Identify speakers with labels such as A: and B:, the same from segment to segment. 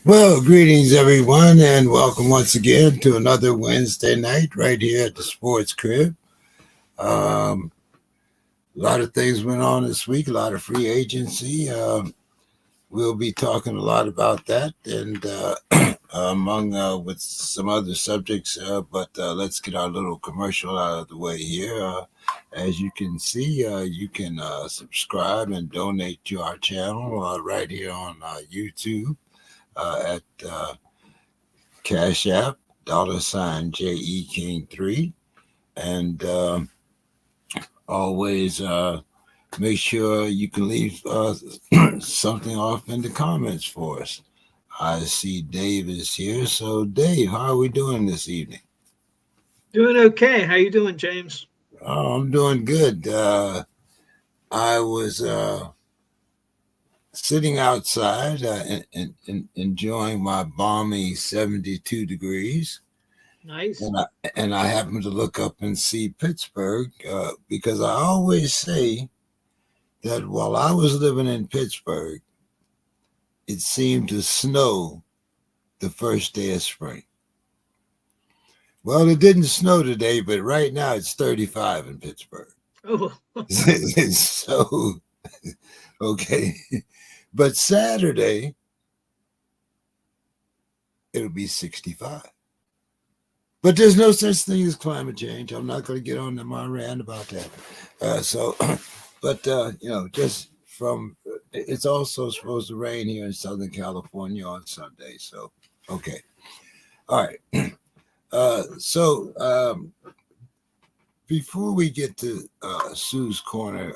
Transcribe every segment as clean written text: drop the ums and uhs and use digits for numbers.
A: Well, greetings everyone, and welcome once again to another Wednesday night right here at the Sports Crib. A lot of things went on this week, a lot of free agency. We'll be talking a lot about that, and among with some other subjects. But let's get our little commercial out of the way here. As you can see, you can subscribe and donate to our channel right here on YouTube at Cash App, $ JE King 3. And always make sure you can leave something off in the comments for us. I see Dave is here. So, Dave, how are we doing this evening?
B: Doing okay. How you doing, James?
A: Oh, I'm doing good. I was sitting outside and enjoying my balmy 72 degrees.
B: Nice.
A: And I happened to look up and see Pittsburgh because I always say that while I was living in Pittsburgh, it seemed to snow the first day of spring. Well, it didn't snow today, but right now it's 35 in Pittsburgh.
B: Oh,
A: So, okay. But Saturday, it'll be 65. But there's no such thing as climate change. I'm not going to get on my rant about that. Just from, it's also supposed to rain here in Southern California on Sunday. So, okay. All right. Before we get to Sue's Corner,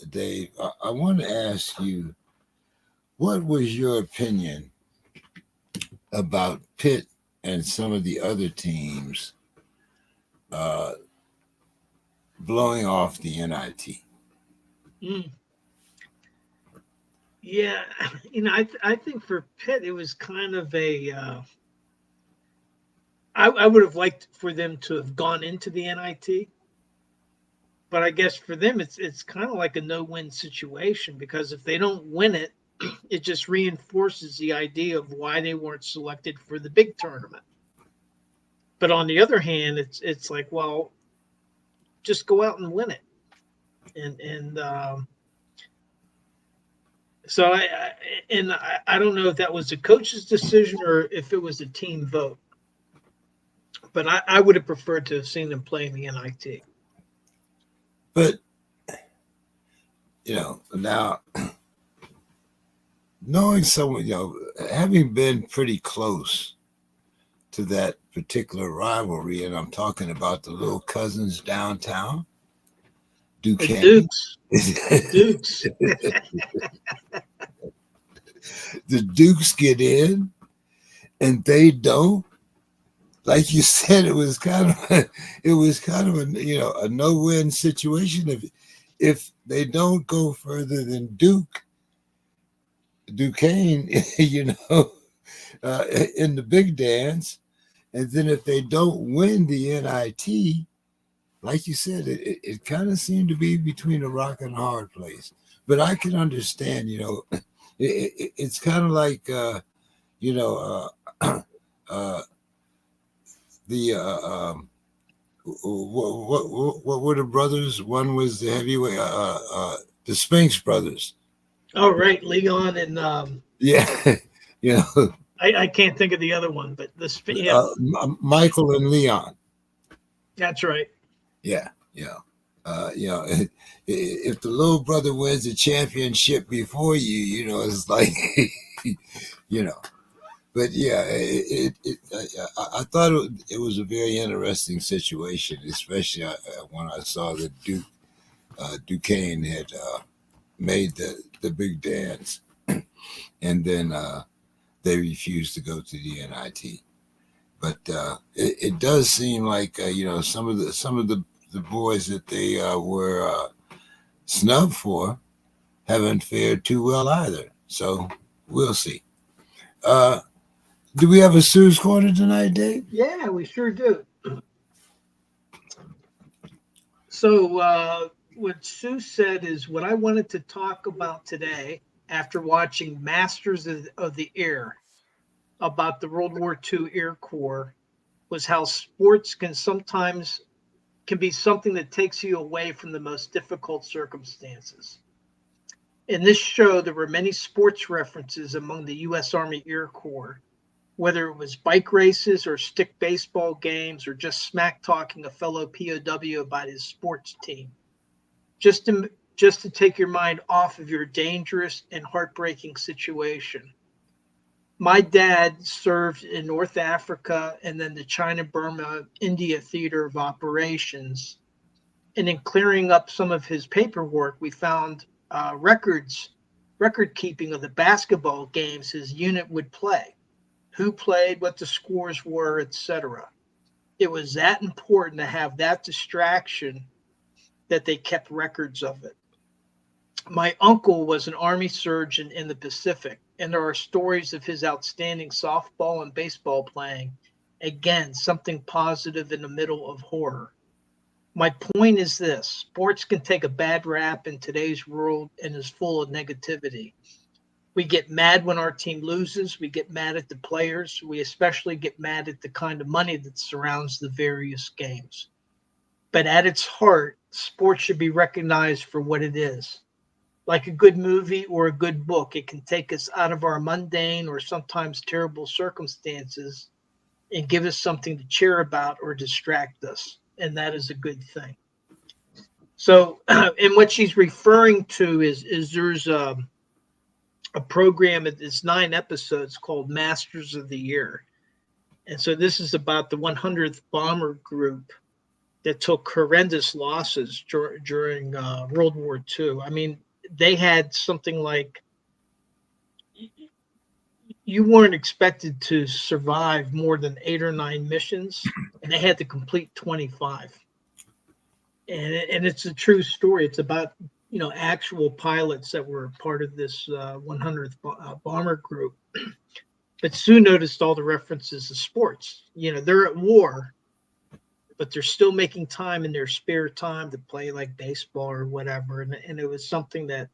A: Dave, I want to ask you, what was your opinion about Pitt and some of the other teams blowing off the NIT?
B: Yeah. I think for Pitt, it was kind of a. I would have liked for them to have gone into the NIT, but I guess for them, it's kind of like a no-win situation because if they don't win it, it just reinforces the idea of why they weren't selected for the big tournament. But on the other hand, it's like, well, just go out and win it, and so I don't know if that was a coach's decision or if it was a team vote, but I would have preferred to have seen them play in the NIT.
A: But now knowing someone, having been pretty close to that particular rivalry, and I'm talking about the little cousins downtown, Duquesne.
B: Dukes. Dukes.
A: The Dukes get in, and they don't. Like you said, it was kind of a a no-win situation. If they don't go further than Duquesne, in the big dance, and then if they don't win the NIT, like you said, it kind of seemed to be between a rock and a hard place. But I can understand, it's kind of like, what were the brothers? One was the heavyweight, the Spinks brothers.
B: Oh, right, Leon and
A: yeah,
B: I can't think of the other one, but
A: Michael and Leon.
B: That's right.
A: Yeah. If the little brother wins the championship before you, it's like, But yeah, I thought it was a very interesting situation, especially when I saw that Duquesne had made the big dance, and then they refused to go to the NIT. But it does seem like some of the boys that they were snubbed for haven't fared too well either. So we'll see. Do we have a Sue's Corner tonight, Dave?
B: Yeah, we sure do. So what Sue said is what I wanted to talk about today after watching Masters of the Air. about the World War II Air Corps was how sports can be something that takes you away from the most difficult circumstances. In this show, there were many sports references among the U.S. Army Air Corps, whether it was bike races or stick baseball games or just smack talking a fellow POW about his sports team, just to take your mind off of your dangerous and heartbreaking situation. My dad served in North Africa and then the China Burma India theater of operations. And in clearing up some of his paperwork, we found record keeping of the basketball games his unit would play, who played, what the scores were, etc. It was that important to have that distraction that they kept records of it. My uncle was an Army surgeon in the Pacific, and there are stories of his outstanding softball and baseball playing. Again, something positive in the middle of horror. My point is this: sports can take a bad rap in today's world and is full of negativity. We get mad when our team loses. We get mad at the players. We especially get mad at the kind of money that surrounds the various games. But at its heart, sports should be recognized for what it is. Like a good movie or a good book, it can take us out of our mundane or sometimes terrible circumstances and give us something to cheer about or distract us. And that is a good thing. So, and what she's referring to is there's a program, it's 9 episodes called Masters of the Year. And so this is about the 100th Bomber Group that took horrendous losses during World War II. I mean, they had something like, you weren't expected to survive more than 8 or 9 missions, and they had to complete 25. And it's a true story. It's about, actual pilots that were part of this 100th Bomber Group. But Sue noticed all the references to sports. They're at war, but they're still making time in their spare time to play like baseball or whatever. And it was something that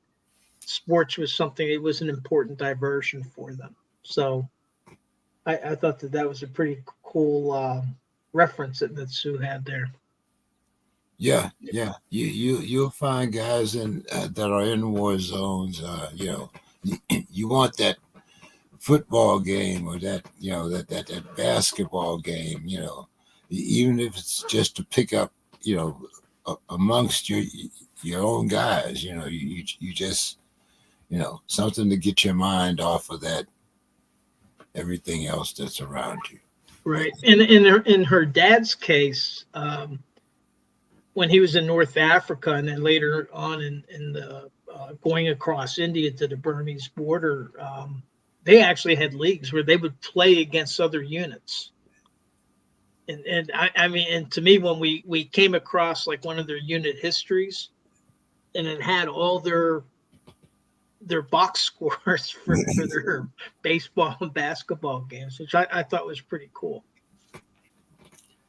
B: sports was something, it was an important diversion for them. So I thought that was a pretty cool reference that Sue had there.
A: Yeah. You'll find guys that are in war zones. You want that football game or that basketball game. Even if it's just to pick up, amongst your own guys. You just something to get your mind off of that everything else that's around you.
B: Right. And in her dad's case, when he was in North Africa and then later on in the going across India to the Burmese border, they actually had leagues where they would play against other units. And I mean, and to me, when we came across like one of their unit histories, and it had all their box scores for their baseball and basketball games, which I thought was pretty cool.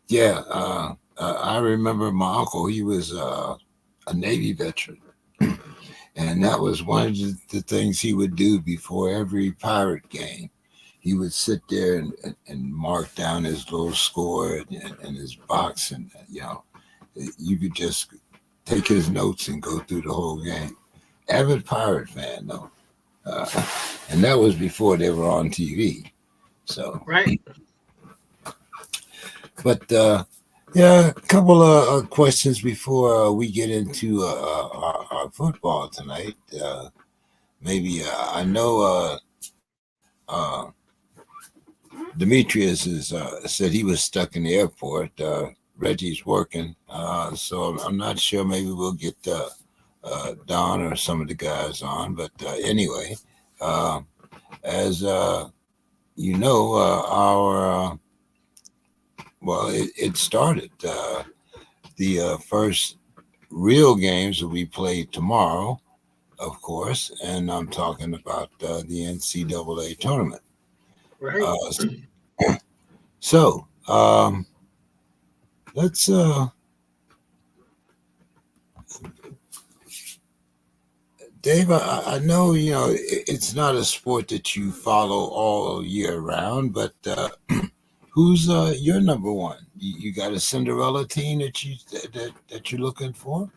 A: Yeah, I remember my uncle. He was a Navy veteran, and that was one of the things he would do before every pirate game. He would sit there and mark down his little score and his box, and you could just take his notes and go through the whole game. Avid pirate fan, though, and that was before they were on TV. So
B: right.
A: But yeah, a couple of questions before we get into our football tonight. Maybe I know Demetrius said he was stuck in the airport. Reggie's working, so I'm not sure. Maybe we'll get Don or some of the guys on. But anyway, as you know, it started. The first real games will be played tomorrow, of course, and I'm talking about the NCAA tournament.
B: Right.
A: So let's Dave, I know it's not a sport that you follow all year round, but who's your number one? You got a Cinderella team that you're looking for?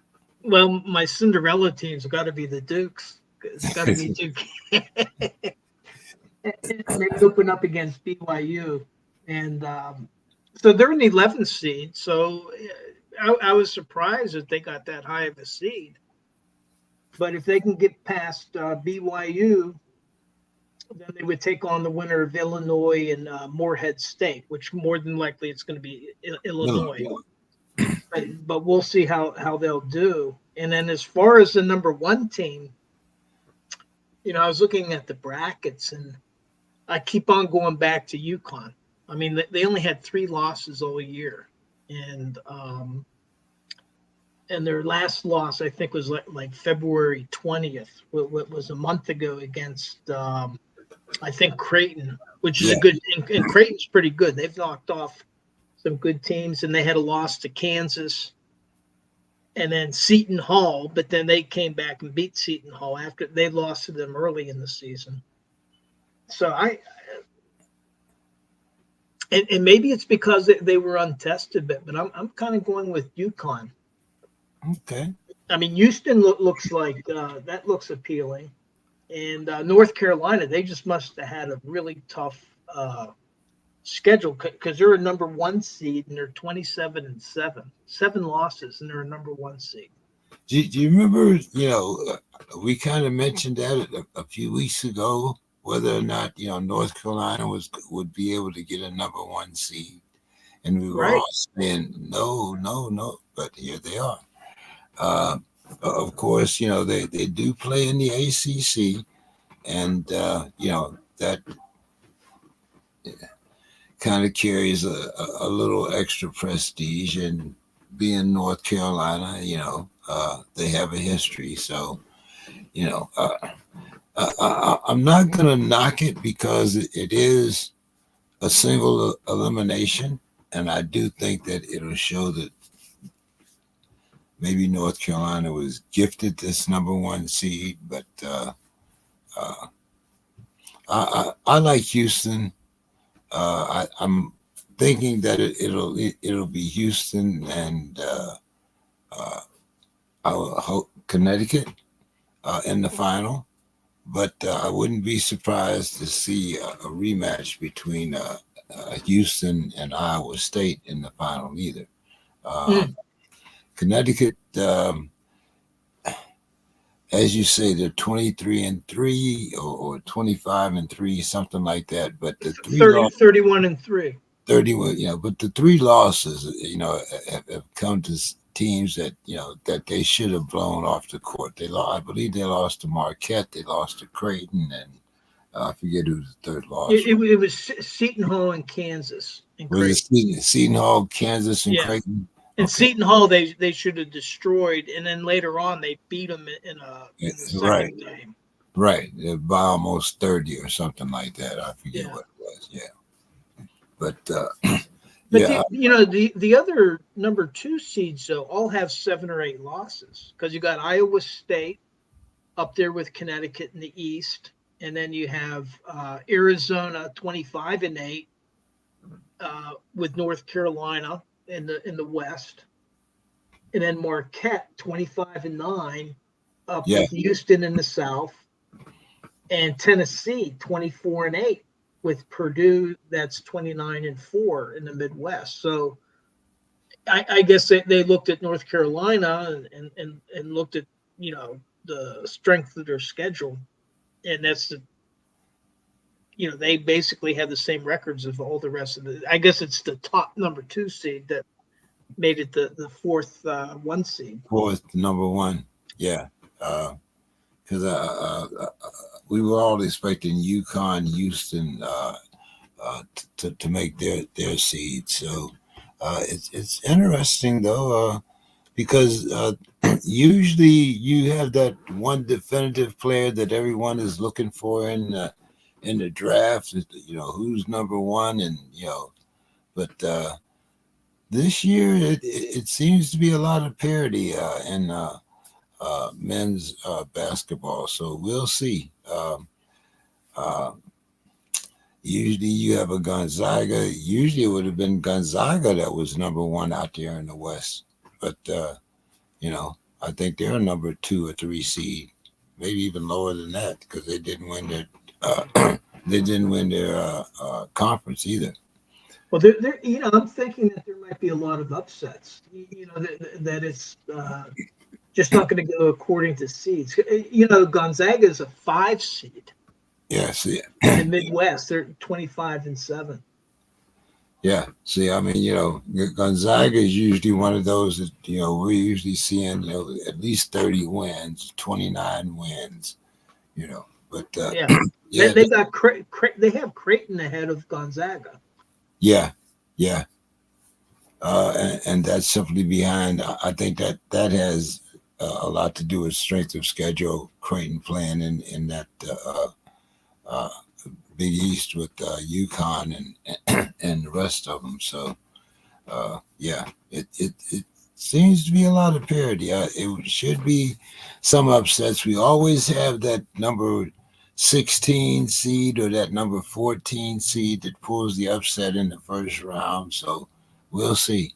B: Well, my Cinderella team's got to be the Dukes. It's got to be Duke. They open up against BYU, and so they're an 11th seed. So I was surprised that they got that high of a seed. But if they can get past BYU, then they would take on the winner of Illinois and Morehead State, which more than likely it's going to be Illinois. But we'll see how they'll do. And then as far as the number one team, I was looking at the brackets, and I keep on going back to UConn. I mean, they only had 3 losses all year, and their last loss I think was like February 20th. What was a month ago against I think Creighton, which is a good, and Creighton's pretty good. They've knocked off some good teams, and they had a loss to Kansas and then Seton Hall, but then they came back and beat Seton Hall after they lost to them early in the season. So and maybe it's because they were untested, but I'm kind of going with UConn.
A: Okay.
B: I mean, Houston looks like that looks appealing, and North Carolina, they just must have had a really tough schedule because they're a number 1 seed and they're 27-7, 7 losses, and they're a number 1 seed.
A: Do you remember? We kind of mentioned that a few weeks ago, whether or not North Carolina would be able to get a number 1 seed, and we were all saying no, but here they are. Of course, they do play in the ACC, and that kind of carries a little extra prestige. And being North Carolina, they have a history. So, I'm not going to knock it because it is a single elimination. And I do think that it'll show that maybe North Carolina was gifted this number 1 seed. But I like Houston. I'm thinking that it'll be Houston and I will hope Connecticut in the final, but I wouldn't be surprised to see a rematch between Houston and Iowa State in the final either. Connecticut, as you say, they're 23-3 or 25-3, something like that. But the
B: 31-3.
A: 31, but the 3 losses, have come to teams that that they should have blown off the court. I believe they lost to Marquette, they lost to Creighton, and I forget who the third loss.
B: It was Seton Hall and Kansas. And
A: was it Seton Hall, Kansas, and Creighton?
B: And Seton Hall, they should have destroyed, and then later on they beat them in the second game.
A: Right, by almost 30 or something like that. I forget what it was. Yeah, but
B: the other number 2 seeds though all have 7 or 8 losses because you got Iowa State up there with Connecticut in the East, and then you have Arizona 25-8 with North Carolina in the West, and then Marquette 25-9 up with Houston in the South, and Tennessee 24-8 with Purdue that's 29-4 in the Midwest. So I guess they looked at North Carolina and looked at the strength of their schedule, and that's they basically have the same records of all the rest of I guess it's the top number 2 seed that made it the fourth 1 seed.
A: Fourth number 1, yeah. Because we were all expecting UConn, Houston to make their seed. So it's interesting though, because usually you have that one definitive player that everyone is looking for in the draft. Who's number 1, and but this year it seems to be a lot of parity, and men's basketball. So we'll see. Uh, Usually you have a Gonzaga. Usually it would have been Gonzaga that was number one out there in the West. But, I think they're number 2 or 3 seed, maybe even lower than that because they didn't win their they didn't win their conference either.
B: Well, I'm thinking that there might be a lot of upsets. That it's just not going to go according to seeds. Gonzaga is a 5 seed
A: Yeah, see,
B: in the Midwest. They're 25-7.
A: yeah, see, I mean, Gonzaga is usually one of those that we're usually seeing at least 30 wins, 29 wins, but
B: Yeah,
A: yeah,
B: they got they have Creighton ahead of Gonzaga.
A: yeah, yeah. And that's simply behind. I think that has a lot to do with strength of schedule. Creighton playing in that uh, Big East with UConn and the rest of them. So yeah, it seems to be a lot of parity. It should be some upsets. We always have that number 16 seed or that number 14 seed that pulls the upset in the first round. So we'll see.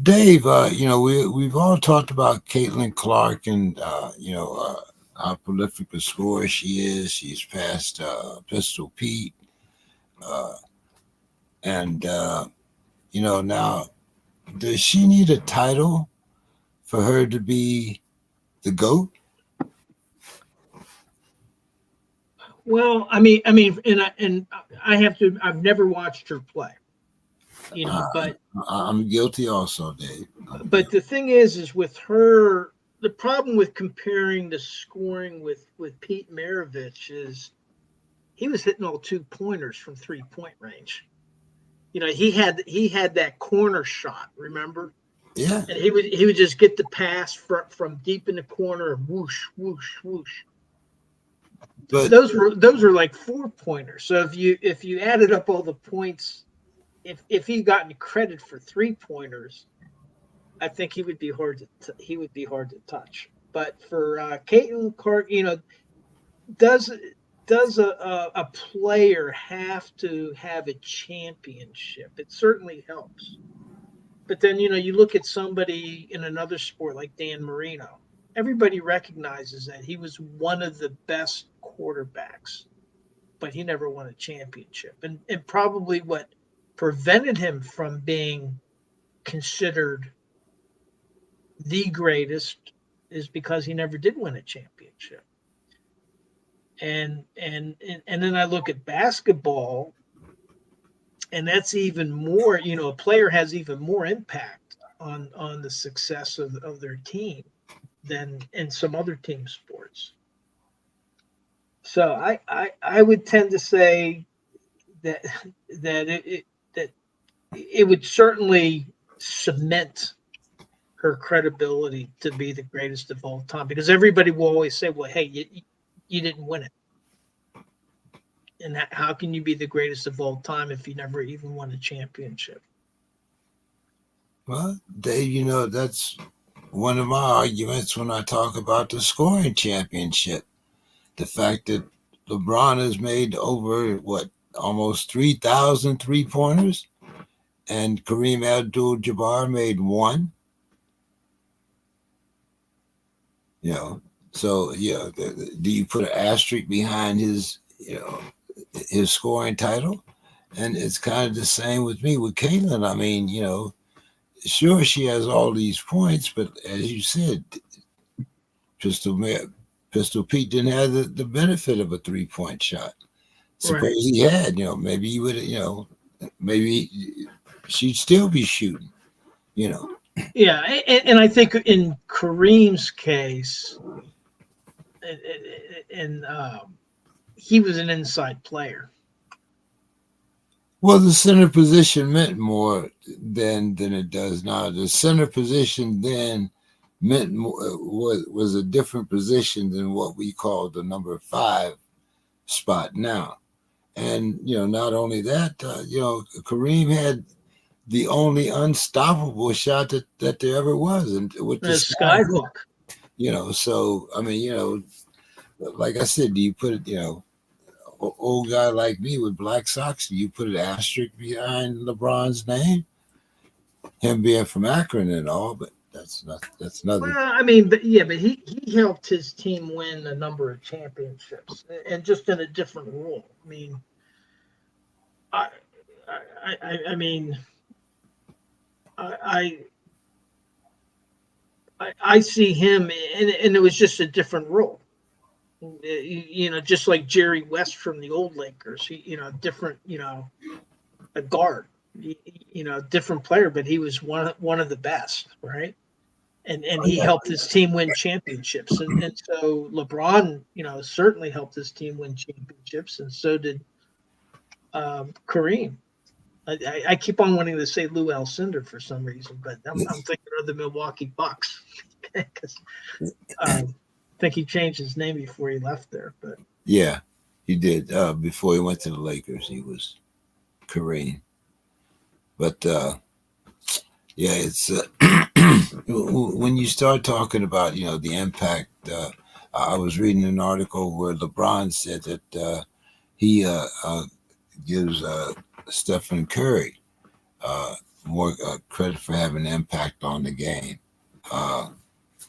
A: Dave, we've all talked about Caitlin Clark and how prolific a scorer she is. She's passed Pistol Pete, uh, and now does she need a title for her to be the GOAT?
B: Well, and I have to. I've never watched her play,
A: Uh,
B: but
A: I'm guilty also, Dave.
B: the thing is with her, the problem with comparing the scoring with Pete Maravich is he was hitting all 2-pointers from 3-point range. He had that corner shot, remember?
A: Yeah,
B: And he would just get the pass from deep in the corner, whoosh, whoosh, whoosh.
A: but
B: Those are like 4-pointers. So if you added up all the points, if he gotten credit for 3-pointers, I think he would be hard to touch. But for Caitlin Clark, does a player have to have a championship? It certainly helps. But then you look at somebody in another sport like Dan Marino. Everybody recognizes that he was one of the best quarterbacks, but he never won a championship. And probably what prevented him from being considered the greatest is because he never did win a championship. And then I look at basketball, and that's even more. A player has even more impact on the success of their team than in some other team sports. So I would tend to say that that it would certainly cement her credibility to be the greatest of all time, because everybody will always say, well, hey, you didn't win it. And how can you be the greatest of all time if you never even won a championship?
A: well, Dave, that's one of my arguments when I talk about the scoring championship. The fact that LeBron has made over almost 3,000 3-pointers, and Kareem Abdul-Jabbar made one. You know, so do you put an asterisk behind his scoring title? And it's kind of the same with me with Caitlin. I mean, sure she has all these points, but as you said, Pistol Pistol Pete didn't have the benefit of a 3-point shot.
B: Right.
A: Suppose he had, maybe he would, maybe she'd still be shooting,
B: Yeah, and I think in Kareem's case, and he was an inside player.
A: Well, the center position meant more then than it does now. The center position then meant more, was a different position than what we call the number 5 spot now. And not only that, Kareem had the only unstoppable shot that there ever was, and with the sky.
B: Skyhook.
A: So I mean, like I said, do you put it, old guy like me with black socks, do you put an asterisk behind LeBron's name? Him being from Akron and all, but that's nothing.
B: Well, I mean, but he helped his team win a number of championships, and just in a different role. I mean, I I mean, I I see him, and it was just a different role. Just like Jerry West from the old Lakers, different, a guard, different player, but he was one of the best, right? And he helped his team win championships, and so LeBron, certainly helped his team win championships, and so did Kareem. I keep on wanting to say Lou Alcindor for some reason, but I'm thinking of the Milwaukee Bucks because I think he changed his name before he left there. But
A: yeah, he did. Before he went to the Lakers, he was Kareem. But yeah, it's when you start talking about the impact. I was reading an article where LeBron said that he gives Stephen Curry more credit for having an impact on the game,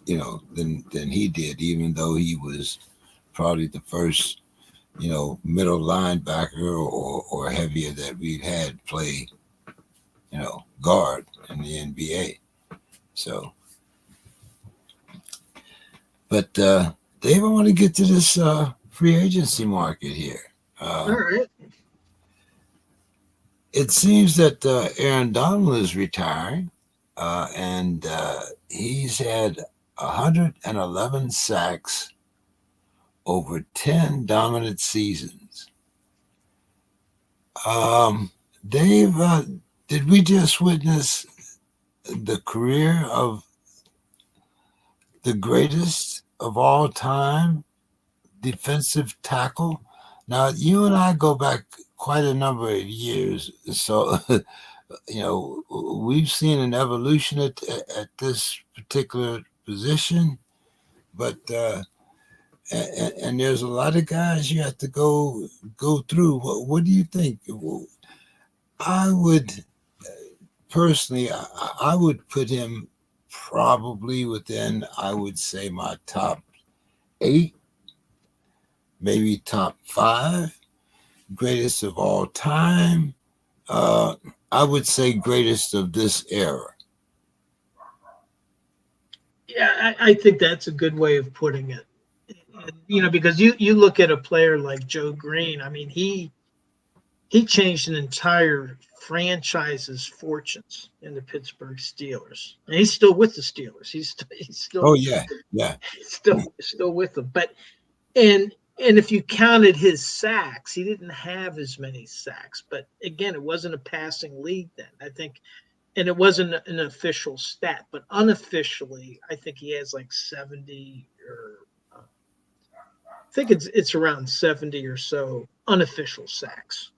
A: than he did, even though he was probably the first, middle linebacker or heavier that we've had play, guard in the NBA. So, but Dave, I want to get to this free agency market here.
B: all right.
A: It seems that Aaron Donald is retiring, and he's had 111 sacks over 10 dominant seasons. Dave, did we just witness the career of the greatest of all time defensive tackle? Now, you and I go back quite a number of years, so we've seen an evolution at this particular position, but and there's a lot of guys you have to go through. What do you think? I would personally, I would put him probably within, I would say, my top 8, maybe top 5 greatest of all time. I would say greatest of this era.
B: Yeah, I think that's a good way of putting it. Because you look at a player like Joe Green. I mean, he changed an entire franchise's fortunes in the Pittsburgh Steelers, and he's still with the Steelers. He's still.
A: Oh yeah,
B: still with them. But and if you counted his sacks, he didn't have as many sacks. But again, it wasn't a passing league then, I think, and it wasn't an official stat. But unofficially, I think he has like 70 or. I think it's around 70 or so unofficial sacks.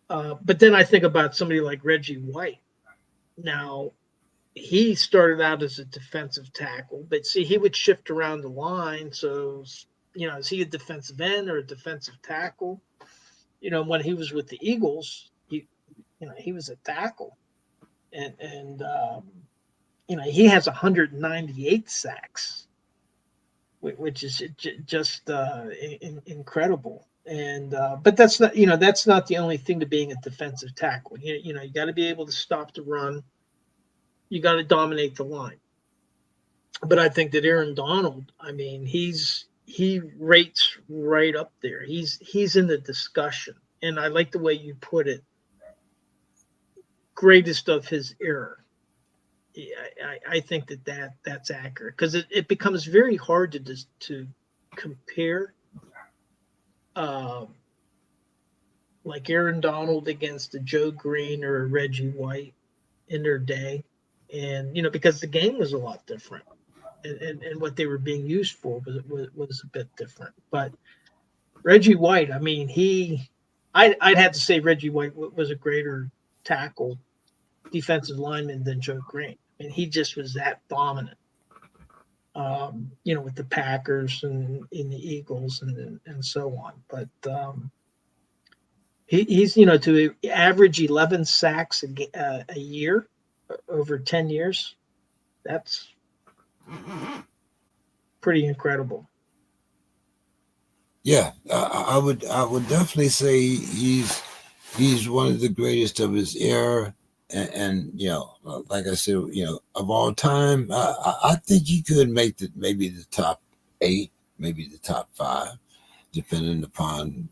B: But then I think about somebody like Reggie White. Now, he started out as a defensive tackle, but see, he would shift around the line. So, is he a defensive end or a defensive tackle? When he was with the Eagles, he was a tackle, and he has 198 sacks, which is just incredible. And but that's not the only thing to being a defensive tackle. You got to be able to stop the run. You got to dominate the line. But I think that Aaron Donald, I mean, he rates right up there. He's in the discussion, and I like the way you put it. Greatest of his era. I think that's accurate, because it becomes very hard to compare like Aaron Donald against a Joe Green or a Reggie White in their day, and because the game was a lot different, and what they were being used for was a bit different. But Reggie White, I mean, I'd have to say Reggie White was a greater tackle defensive lineman than Joe Green. I mean, he just was that dominant. With the Packers and in the Eagles and so on. But he's to average 11 sacks a year over 10 years. That's pretty incredible.
A: Yeah, I would definitely say he's one of the greatest of his era. And like I said, of all time, I think he could make maybe the top 8, maybe the top 5, depending upon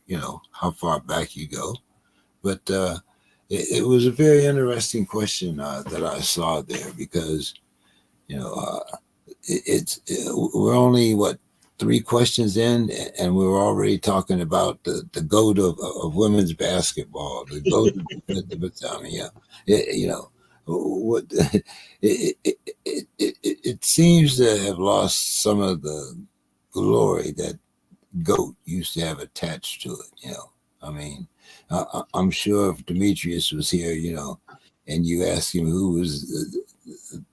A: how far back you go. But it was a very interesting question that I saw there, because we're only 3 questions in, and we're already talking about the GOAT of women's basketball, the GOAT of defensive battalion. What it seems to have lost some of the glory that GOAT used to have attached to it. I mean, I'm sure if Demetrius was here, and you ask him who was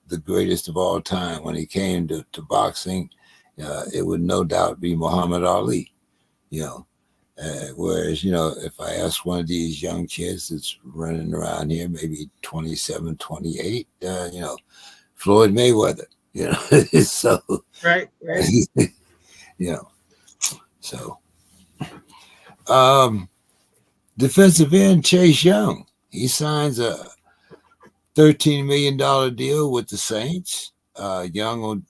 A: the greatest of all time when he came to boxing, it would no doubt be Muhammad Ali. Whereas, if I ask one of these young kids that's running around here, maybe 27, 28, Floyd Mayweather, so,
B: Right.
A: So, defensive end Chase Young, he signs a $13 million deal with the Saints. Young will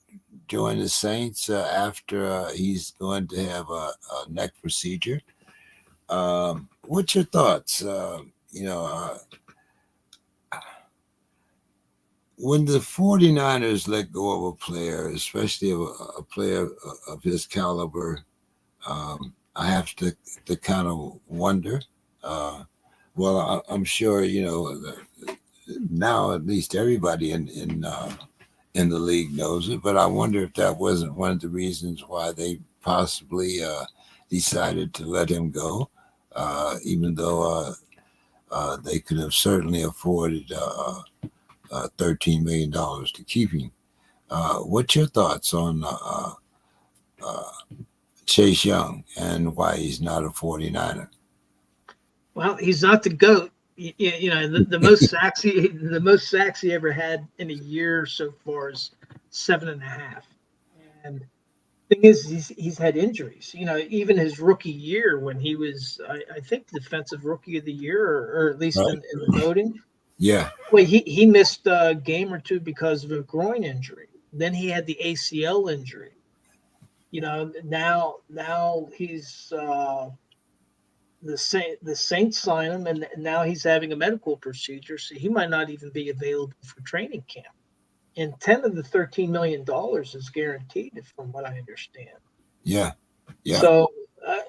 A: join the Saints after he's going to have a neck procedure. What's your thoughts? When the 49ers let go of a player, especially a player of his caliber, I have to kind of wonder. Well, I'm sure now at least everybody in the league knows it, but I wonder if that wasn't one of the reasons why they possibly decided to let him go, even though they could have certainly afforded $13 million to keep him. What's your thoughts on Chase Young and why he's not a 49er?
B: Well, he's not the GOAT. The most sacks he ever had in a year so far is 7.5. And the thing is, he's had injuries. Even his rookie year, when he was, I think, defensive rookie of the year, or at least in the voting.
A: Yeah.
B: Well, he missed a game or two because of a groin injury. Then he had the ACL injury. Now he's the Saints sign him, and now he's having a medical procedure, so he might not even be available for training camp. And 10 of the $13 million is guaranteed, from what I understand.
A: Yeah.
B: So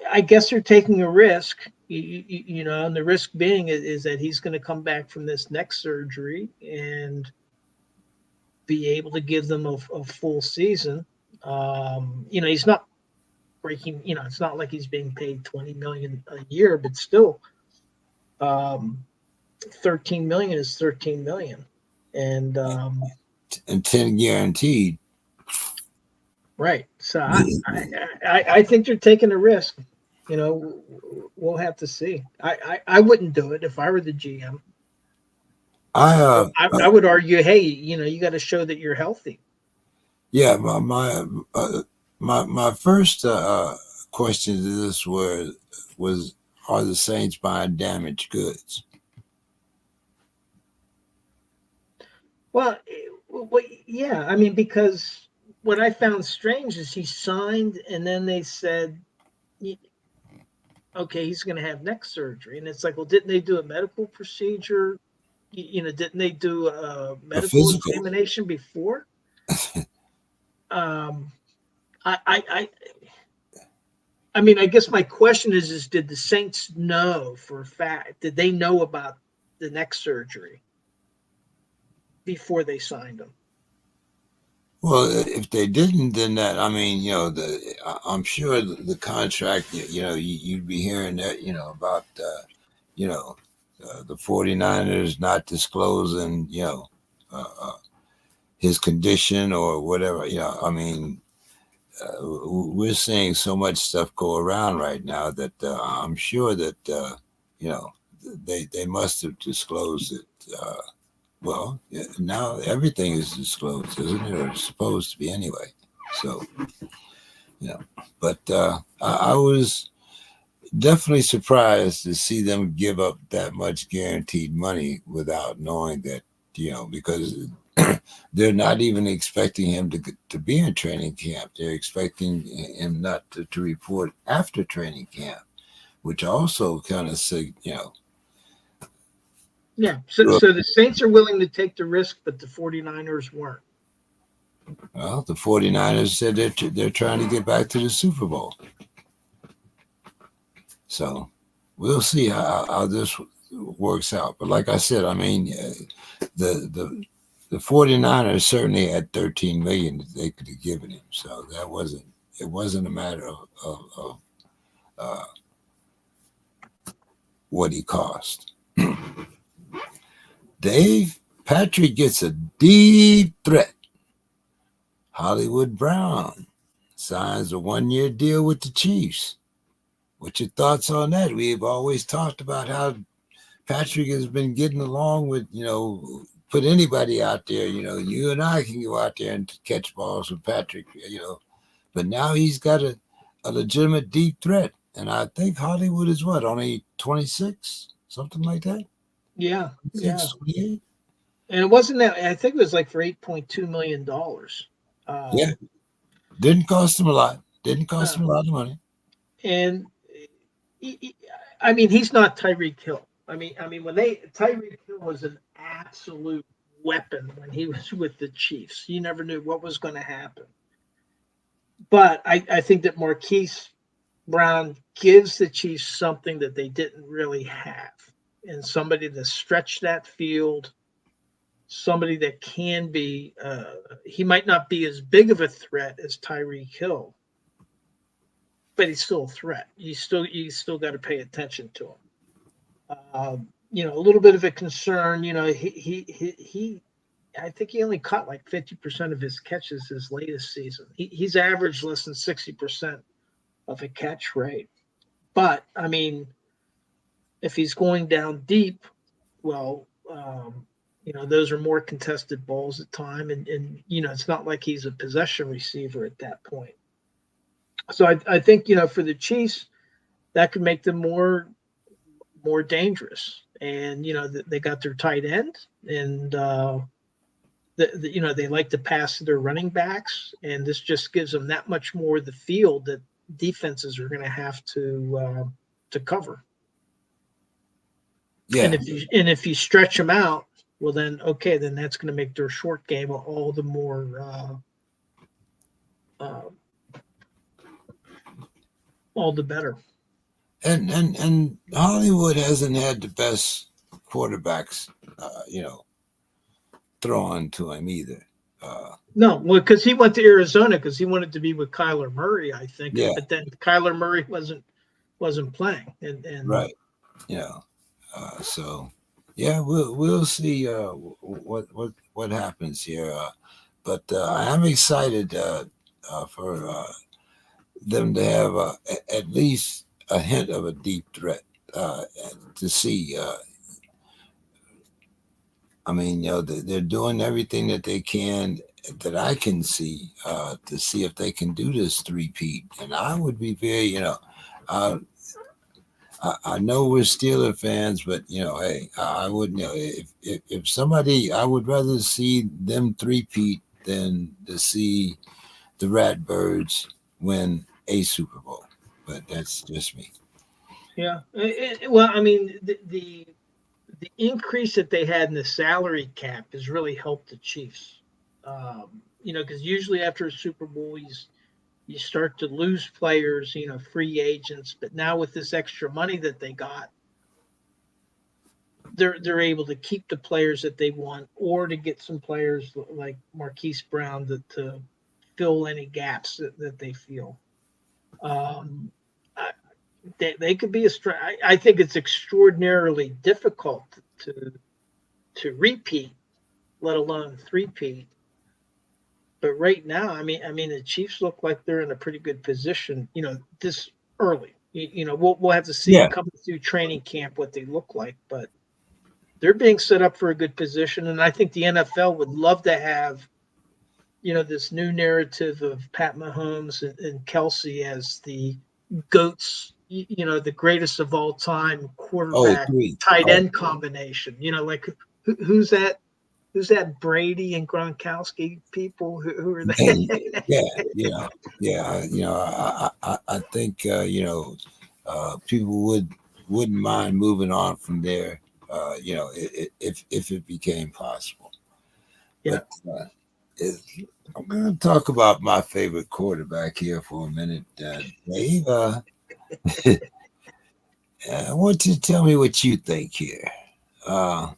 B: I guess they're taking a risk, and the risk being is that he's going to come back from this neck surgery and be able to give them a full season. He's not breaking, it's not like he's being paid $20 million a year, but still, 13 million is 13 million. And
A: 10 guaranteed.
B: Right. So I think they're taking a risk. We'll have to see. I wouldn't do it if I were the GM. I would argue, hey, you got to show that you're healthy.
A: Yeah, my first question to this was, are the Saints buying damaged goods?
B: Well, yeah. I mean, because what I found strange is he signed, and then they said, okay, he's going to have neck surgery. And it's like, well, didn't they do a medical procedure? Didn't they do a medical examination before? I mean, I guess my question is did the Saints know for a fact? Did they know about the neck surgery before they signed him?
A: Well, if they didn't, then I'm sure the contract, you'd be hearing that, about, the 49ers not disclosing, his condition or whatever. I mean, we're seeing so much stuff go around right now that I'm sure that you know they must have disclosed it. Well, yeah, now everything is disclosed, isn't it? Or it's supposed to be anyway. So, you know, but I was definitely surprised to see them give up that much guaranteed money without knowing that, because they're not even expecting him to be in training camp. They're expecting him not to report after training camp, which also kind of say,
B: Yeah. So the Saints are willing to take the risk, but the 49ers weren't.
A: well, the 49ers said they're trying to get back to the Super Bowl. So we'll see how this works out. But like I said, I mean, the 49ers certainly had 13 million that they could have given him. So it wasn't a matter of uh, what he cost. Dave, Patrick gets a deep threat. Hollywood Brown signs a 1-year deal with the Chiefs. What's your thoughts on that? We've always talked about how Patrick has been getting along with, put anybody out there, you and I can go out there and catch balls with Patrick, but now he's got a legitimate deep threat. And I think Hollywood is what, only 26, something like that?
B: Yeah.
A: 26, 28?
B: And it wasn't that. I think it was like for $8.2 million.
A: Yeah. Didn't cost him a lot. Didn't cost
B: Uh,
A: him a lot of money.
B: and I mean, he's not Tyreek Hill. I mean, when Tyreek Hill was an absolute weapon when he was with the Chiefs. You never knew what was going to happen. But I think that Marquise Brown gives the Chiefs something that they didn't really have, and somebody to stretch that field, somebody that can be. He might not be as big of a threat as Tyreek Hill, but he's still a threat. You still got to pay attention to him. A little bit of a concern. He I think he only caught like 50% of his catches his latest season. He's averaged less than 60% of a catch rate. But I mean, if he's going down deep, well, those are more contested balls at time, and it's not like he's a possession receiver at that point. So I think for the Chiefs, that could make them more dangerous. And they got their tight end, and they like to pass to their running backs, and this just gives them that much more of the field that defenses are going to have to cover.
A: Yeah.
B: And if you stretch them out, well then then that's going to make their short game all the more all the better.
A: And Hollywood hasn't had the best quarterbacks, thrown to him either.
B: No, well, because he went to Arizona because he wanted to be with Kyler Murray, I think.
A: Yeah.
B: But then Kyler Murray wasn't playing, and
A: Right. So yeah, we'll see what happens here. But I am excited for them to have at least a hint of a deep threat to see. I mean, they're doing everything that they can that I can see to see if they can do this three-peat. And I would be very, uh, I know we're Steeler fans, but hey, I would if somebody, I would rather see them three-peat than to see the Ratbirds win a Super Bowl. But that's just me.
B: yeah. Well, I mean, the increase that they had in the salary cap has really helped the Chiefs. Because usually after a Super Bowl, you start to lose players, free agents. But now with this extra money that they got, they're able to keep the players that they want, or to get some players like Marquise Brown to fill any gaps that they feel. Um, I, They could be I think it's extraordinarily difficult to to repeat, let alone three-peat. But right now, I mean, the Chiefs look like they're in a pretty good position. This early. We'll have to see
A: Yeah.
B: coming through training camp what they look like, but they're being set up for a good position. And I think the NFL would love to have, this new narrative of Pat Mahomes and Kelsey as the goats, the greatest of all time
A: Oh,
B: quarterback
A: three.
B: tight
A: Oh,
B: end combination. Like who's that? Who's that Brady and Gronkowski people? Who are they?
A: yeah, yeah. I think people wouldn't mind moving on from there. If it became possible.
B: Yeah.
A: But it, I'm going to talk about my favorite quarterback here for a minute, Dave. I want you to tell me what you think here. Uh,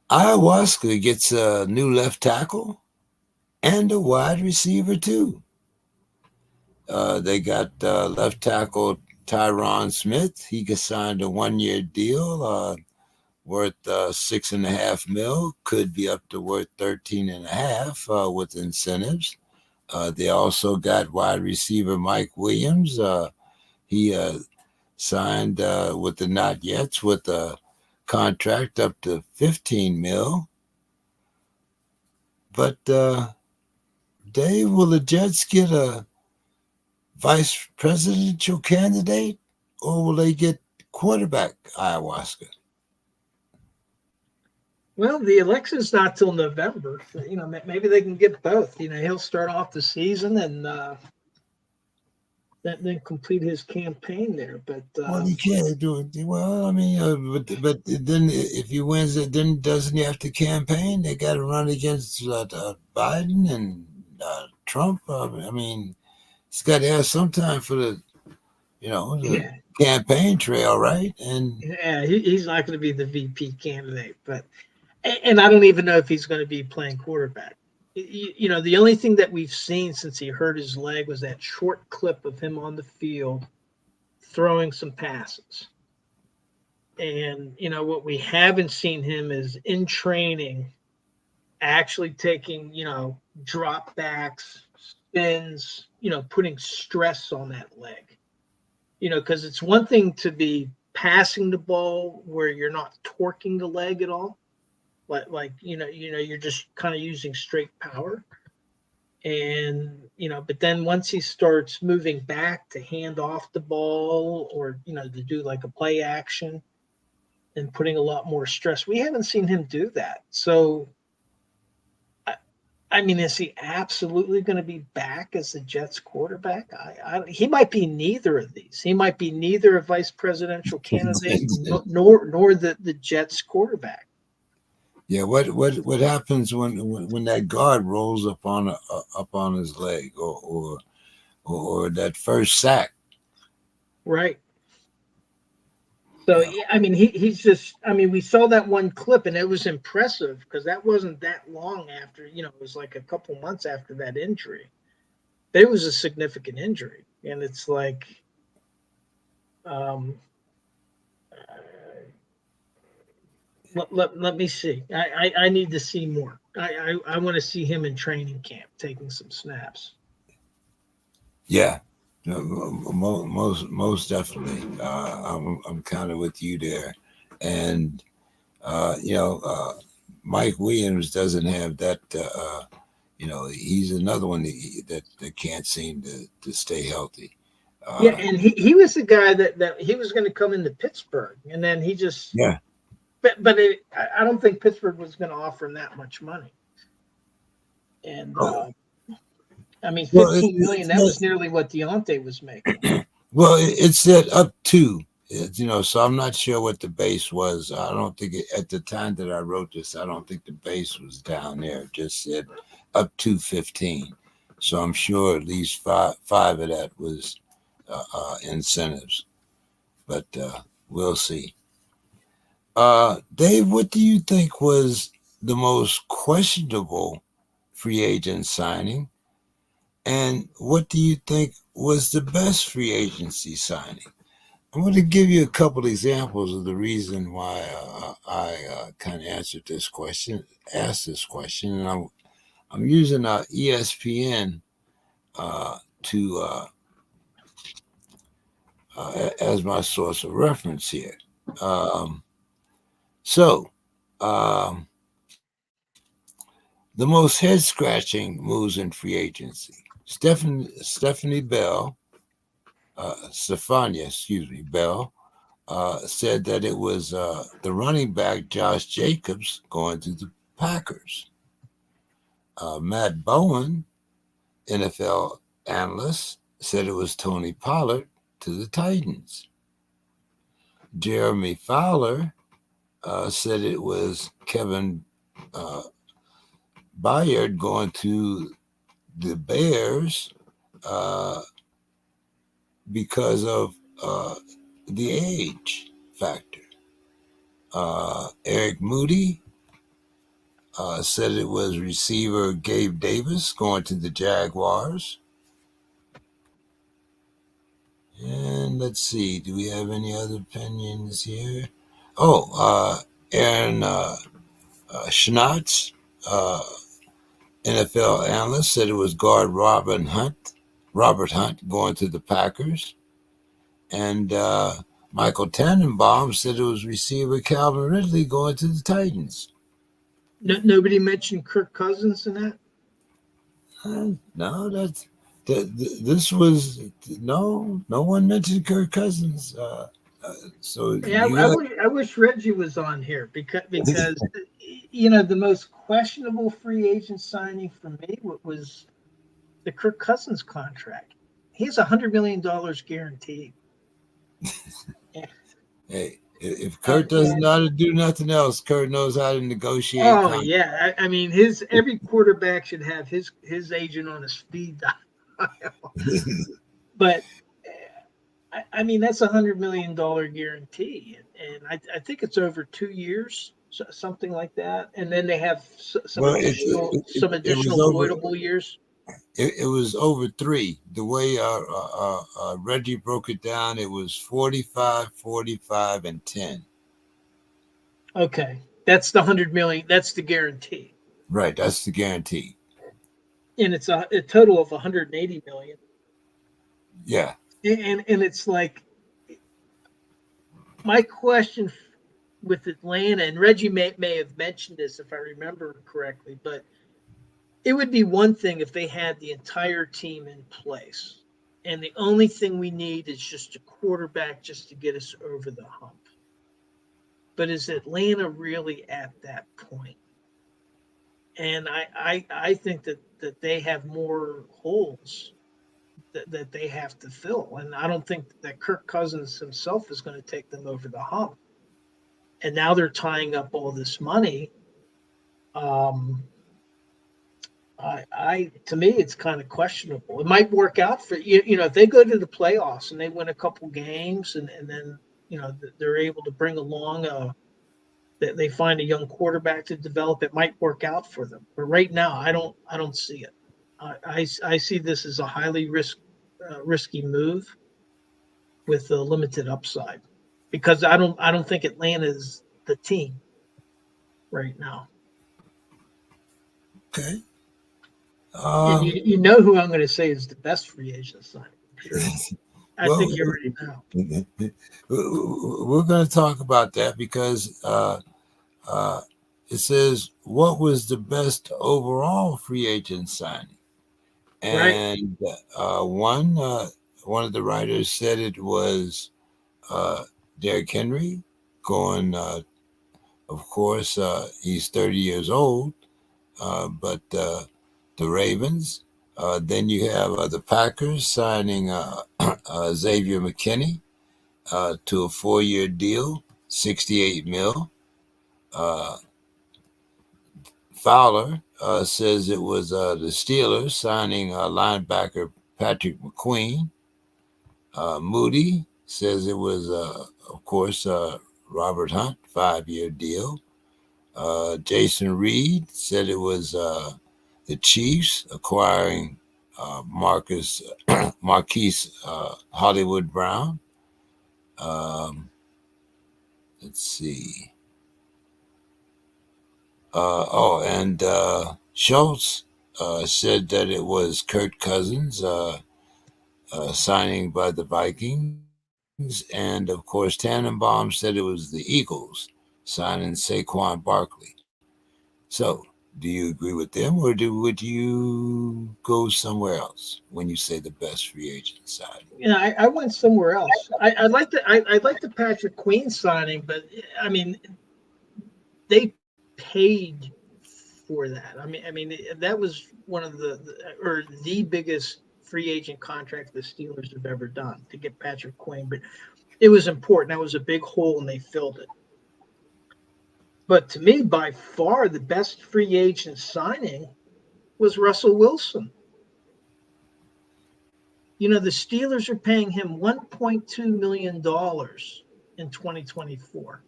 A: Ayahuasca gets a new left tackle and a wide receiver too. They got left tackle Tyron Smith. He got signed a 1 year deal worth 6.5 mil. Could be up to worth 13.5 with incentives. They also got wide receiver Mike Williams. He signed with the Not Yets with a contract up to 15 mil. But Dave, will the Jets get a vice presidential candidate, or will they get quarterback ayahuasca?
B: Well, the election's not till November. So, maybe they can get both. He'll start off the season and then complete his campaign there. But
A: Well, he can't do it. Well, I mean, but then if he wins it, then doesn't he have to campaign? They got to run against Biden and Trump. I mean, he's got to have some time for the
B: yeah,
A: campaign trail, right? And
B: yeah, he's not going to be the VP candidate. But and I don't even know if he's going to be playing quarterback. The only thing that we've seen since he hurt his leg was that short clip of him on the field throwing some passes. And what we haven't seen him is in training actually taking, drop backs, spins, putting stress on that leg. Because it's one thing to be passing the ball where you're not torquing the leg at all. Like you're just kind of using straight power. And but then once he starts moving back to hand off the ball or to do like a play action and putting a lot more stress, we haven't seen him do that. So I mean, is he absolutely going to be back as the Jets quarterback? He might be neither of these. He might be neither a vice presidential candidate nor the Jets quarterback.
A: yeah, what happens when that guard rolls up on his leg or that first sack?
B: Right. So
A: Yeah.
B: yeah, I mean, he's just. I mean, we saw that one clip, and it was impressive because that wasn't that long after. It was like a couple months after that injury. It was a significant injury, and it's like, um, let me see. I need to see more. I want to see him in training camp taking some snaps.
A: Yeah, most definitely. I'm kind of with you there, and uh, you know, uh, Mike Williams doesn't have that. He's another one that can't seem to stay healthy.
B: Yeah,
A: Uh,
B: and he was the guy that he was going to come into Pittsburgh, and then he just.
A: yeah.
B: But I don't think Pittsburgh was going to offer him that much money. And
A: Oh,
B: I mean,
A: well,
B: 15 million. That was nearly what Deontay was making.
A: it said up to. So I'm not sure what the base was. I don't think at the time that I wrote this, I don't think the base was down there. It just said up to 15. So I'm sure at least five of that was incentives, but we'll see. Dave, what do you think was the most questionable free agent signing? And what do you think was the best free agency signing? I'm going to give you a couple examples of the reason why I kind of asked this question, and I'm using ESPN to as my source of reference here. Um, so, um, the most head scratching moves in free agency: Stephanie Bell, Stephania, excuse me, Bell, said that it was the running back Josh Jacobs going to the Packers. Matt Bowen, NFL analyst, said it was Tony Pollard to the Titans. Jeremy Fowler said it was Kevin Byard going to the Bears uh, because of the age factor. Eric Moody said it was receiver Gabe Davis going to the Jaguars. And let's see, do we have any other opinions here? Oh, Aaron Schnatz, uh, NFL analyst, said it was guard Robert Hunt going to the Packers. And Michael Tannenbaum said it was receiver Calvin Ridley going to the Titans.
B: Nobody mentioned Kirk Cousins in that?
A: No, this was no one mentioned Kirk Cousins. So
B: Yeah,
A: you got
B: I wish Reggie was on here because you know the most questionable free agent signing for me was the Kirk Cousins contract. He has $100 million guaranteed.
A: hey, if Kurt doesn't know how to do nothing else, Kurt knows how to negotiate
B: Oh
A: contracts.
B: yeah, I mean his every quarterback should have his agent on a speed dial. But I mean that's $100 million guarantee, and I think it's over 2 years, something like that. And then they have some
A: Well, it was
B: additional
A: over.
B: voidable years.
A: It was over three. The way Reggie broke it down, it was 45, 45, and 10.
B: Okay, that's the 100 million. That's the guarantee,
A: Right, that's the guarantee.
B: and it's a total of 180 million.
A: Yeah.
B: And it's like my question with Atlanta, and Reggie may have mentioned this if I remember correctly, but it would be one thing if they had the entire team in place, and the only thing we need is just a quarterback just to get us over the hump. But is Atlanta really at that point? And I think that they have more holes that they have to fill. And I don't think that Kirk Cousins himself is going to take them over the hump. And now they're tying up all this money. Um, I to me, it's kind of questionable. It might work out for you know if they go to the playoffs and they win a couple games and then you know they're able to bring along that they find a young quarterback to develop. It might work out for them. But right now, I don't see it. I see this as a highly risky move with a limited upside because I don't think Atlanta is the team right now.
A: Okay.
B: And you know who I'm going to say is the best free agent signing. I'm sure. I
A: Well,
B: think you already know.
A: we're going to talk about that because uh, it says what was the best overall free agent signing,
B: Right.
A: and one of the writers said it was Derrick Henry going. Of course, he's 30 years old, but the Ravens. Then you have the Packers signing Xavier McKinney to a 4-year deal, 68 mil. Uh, Fowler says it was the Steelers signing linebacker Patrick McQueen. Moody says it was, of course, Robert Hunt, 5-year deal. Jason Reed said it was the Chiefs acquiring Marcus Marquise Hollywood Brown. Um, let's see. And Schultz said that it was Kirk Cousins signing by the Vikings, and of course Tannenbaum said it was the Eagles signing Saquon Barkley. So, do you agree with them, or would you go somewhere else when you say the best free agent signing?
B: Yeah, I went somewhere else. I like the Patrick Queen signing, but I mean they paid for that. I mean that was one of the biggest free agent contract the Steelers have ever done to get Patrick Queen, but it was important. That was a big hole, and they filled it. But to me, by far, the best free agent signing was Russell Wilson. You know, the Steelers are paying him $1.2 million in 2024.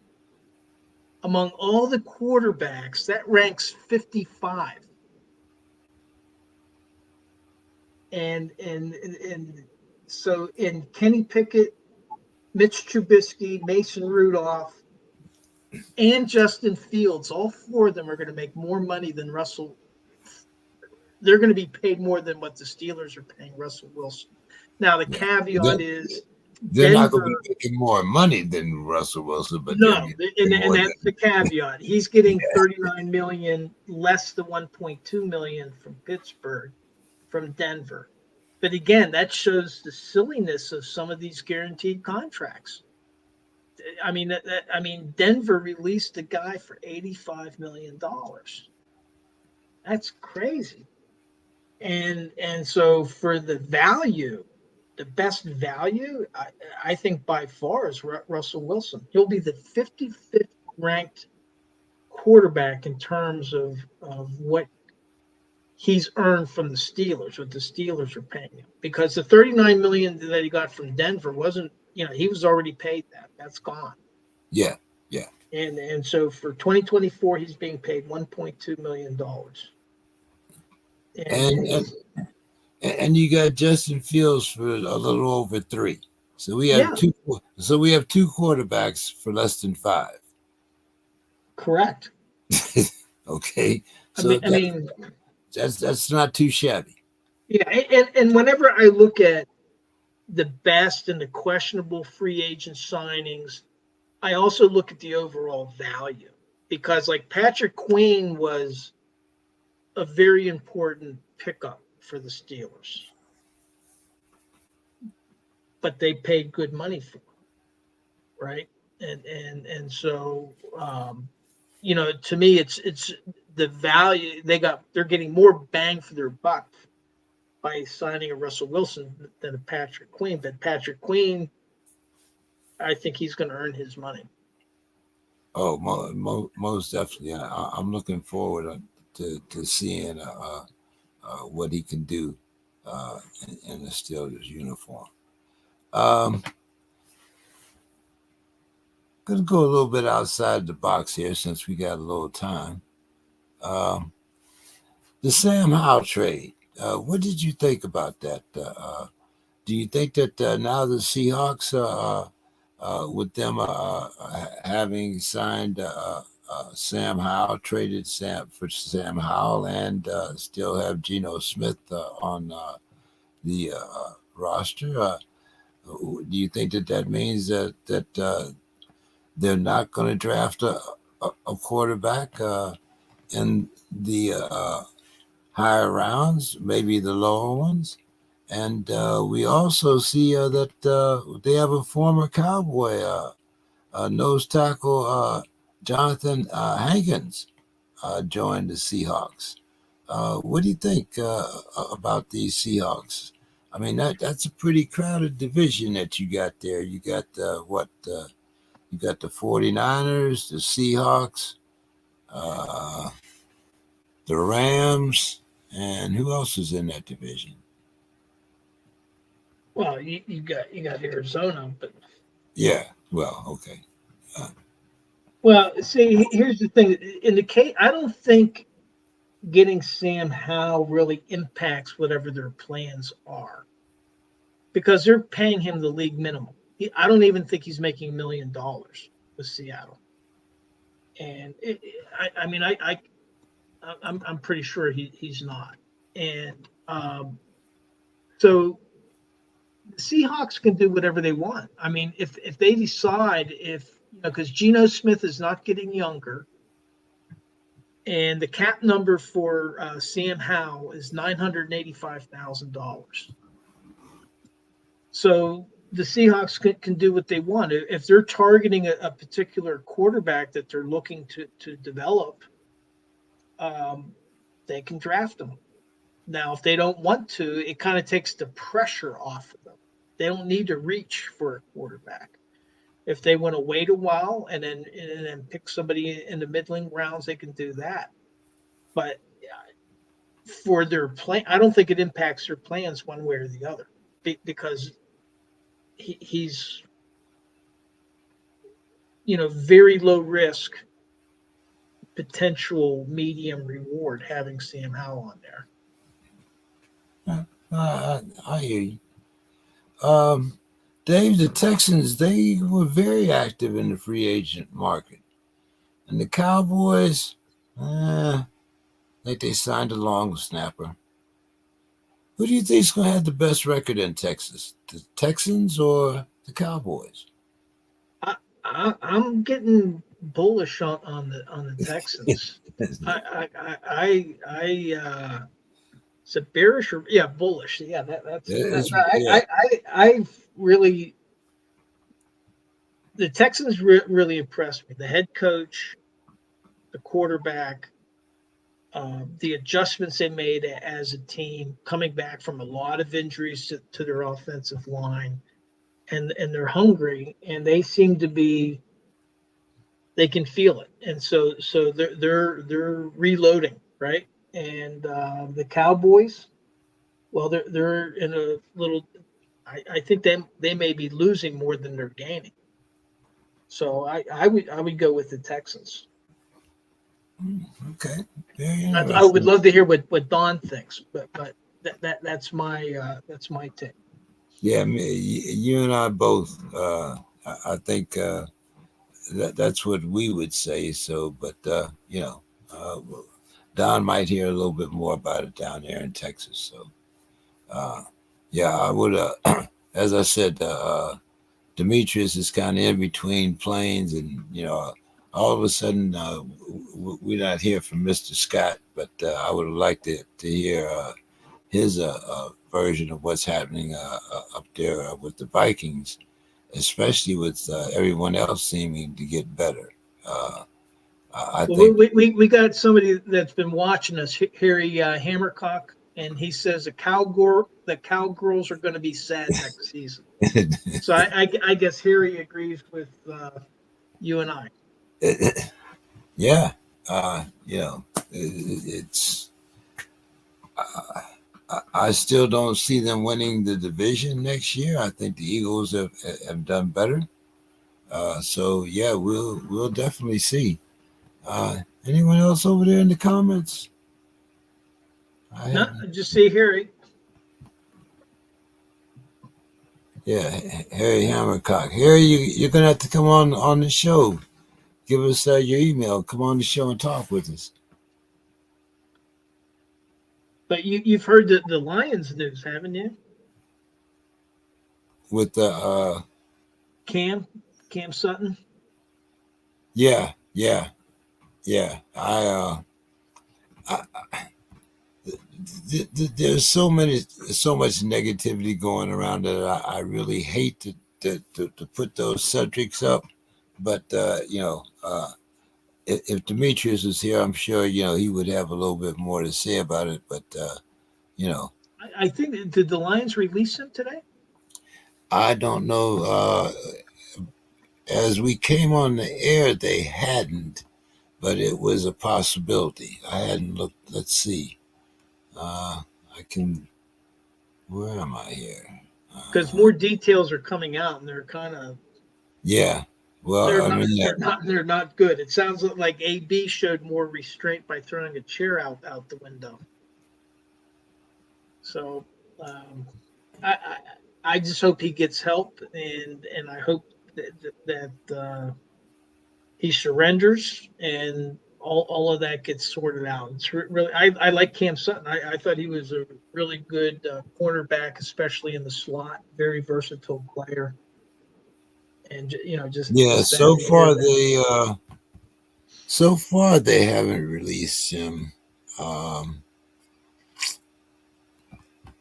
B: Among all the quarterbacks, that ranks 55. And so in Kenny Pickett, Mitch Trubisky, Mason Rudolph, and Justin Fields, all four of them are going to make more money than Russell. They're going to be paid more than what the Steelers are paying Russell Wilson. Now, the
A: Yeah,
B: caveat is
A: they're not going to
B: Denver.
A: be making more money than Russell Wilson, but they'll
B: No,
A: be making
B: and
A: more
B: that's
A: than
B: the caveat. He's getting
A: yeah,
B: 39 million less the 1.2 million from Pittsburgh, from Denver. But again, that shows the silliness of some of these guaranteed contracts. I mean, Denver released a guy for $85 million. That's crazy. And so for the value, the best value, I think by far is Russell Wilson. He'll be the 55th ranked quarterback in terms of what he's earned from the Steelers, what the Steelers are paying him. Because the 39 million that he got from Denver wasn't, he was already paid that. That's gone.
A: yeah, yeah.
B: And so for 2024, he's being paid $1.2 million.
A: And,
B: And
A: and and you got Justin Fields for a little over 3. So we have
B: yeah,
A: two. So we have two quarterbacks for less than 5.
B: correct.
A: Okay,
B: I
A: so
B: mean, I mean,
A: that's not too shabby.
B: yeah. And whenever I look at the best and the questionable free agent signings, I also look at the overall value because, like, Patrick Queen was a very important pickup for the Steelers, but they paid good money for him, right? And so to me, it's the value they're getting more bang for their buck by signing a Russell Wilson than a Patrick Queen. But Patrick Queen, I think he's going to earn his money.
A: Oh, most definitely. I'm looking forward to seeing what he can do in the Steelers uniform. Um, Gonna go a little bit outside the box here since we got a little time. Um, the Sam Howell trade. What did you think about that? Do you think that now the Seahawks, with them having signed Sam Howell, traded Sam for Sam Howell, and still have Geno Smith on the roster? Do you think that means that they're not going to draft a quarterback in the higher rounds, maybe the lower ones? And we also see that they have a former Cowboy nose tackle, Jonathan Hankins, joined the Seahawks. What do you think about these Seahawks? I mean, that's a pretty crowded division that you got there. You got you got the 49ers, the Seahawks, uh, the Rams, and who else is in that division?
B: Well, you got Arizona, but
A: Yeah, well, okay. Uh,
B: well, see, here's the thing. In the case, I don't think getting Sam Howell really impacts whatever their plans are because they're paying him the league minimum. I don't even think he's making $1 million with Seattle, and I mean, I'm pretty sure he's not, and so the Seahawks can do whatever they want. I mean, if they decide because Geno Smith is not getting younger, and the cap number for Sam Howell is $985,000. So the Seahawks can do what they want. If they're targeting a particular quarterback that they're looking to develop, they can draft them. Now, if they don't want to, it kind of takes the pressure off of them. They don't need to reach for a quarterback. If they want to wait a while and then pick somebody in the middling rounds, they can do that. But for their plan, I don't think it impacts their plans one way or the other because he's very low risk, potential medium reward having Sam Howell on there.
A: I hear you. Dave, the Texans, they were very active in the free agent market. And the Cowboys, like they signed a long snapper. Who do you think is going to have the best record in Texas? The Texans or the Cowboys?
B: I'm getting bullish on the Texans. Is it bearish or bullish? Yeah, that's I really the Texans really impressed me. The head coach, the quarterback, the adjustments they made as a team, coming back from a lot of injuries to their offensive line, and they're hungry, and they seem to be. They can feel it, and so they're reloading, right? And the Cowboys, well, they're in a little. I think they may be losing more than they're gaining. So I would go with the Texans.
A: Okay, very
B: I would love to hear what Don thinks, but that's my take.
A: Yeah, you and I both. I think that's what we would say. So, but Don might hear a little bit more about it down there in Texas. So, yeah, I would. As I said, Demetrius is kind of in between planes, and all of a sudden we're not here from Mr. Scott, but I would like to hear his version of what's happening up there with the Vikings, especially with everyone else seeming to get better. I think
B: we got somebody that's been watching us, Harry Hammercock, and he says the Cowgirls are going to be sad next season. So I guess Harry agrees with you and I.
A: Yeah, it's. I still don't see them winning the division next year. I think the Eagles have done better. So yeah, we'll definitely see. Anyone else over there in the comments?
B: No, just see Harry.
A: Yeah, Harry Hammercock. Harry, you're gonna have to come on the show. Give us your email. Come on the show and talk with us.
B: But you've heard the Lions news, haven't you?
A: With the
B: Cam Sutton.
A: Yeah. There's so much negativity going around that I really hate to put those subjects up. But if Demetrius was here, I'm sure he would have a little bit more to say about it. But
B: I think did the Lions release him today?
A: I don't know. As we came on the air, they hadn't, but it was a possibility. I hadn't looked. Let's see. I can. Where am I here?
B: Because more details are coming out, and they're kind of.
A: Yeah. Well, I mean, yeah,
B: They're not good. It sounds like AB showed more restraint by throwing a chair out the window. So um, I I just hope he gets help, and I hope that he surrenders and all of that gets sorted out. It's really I like Cam Sutton. I thought he was a really good cornerback, especially in the slot. Very versatile player, and
A: yeah.
B: just sad to hear that.
A: So far they haven't released him. Um,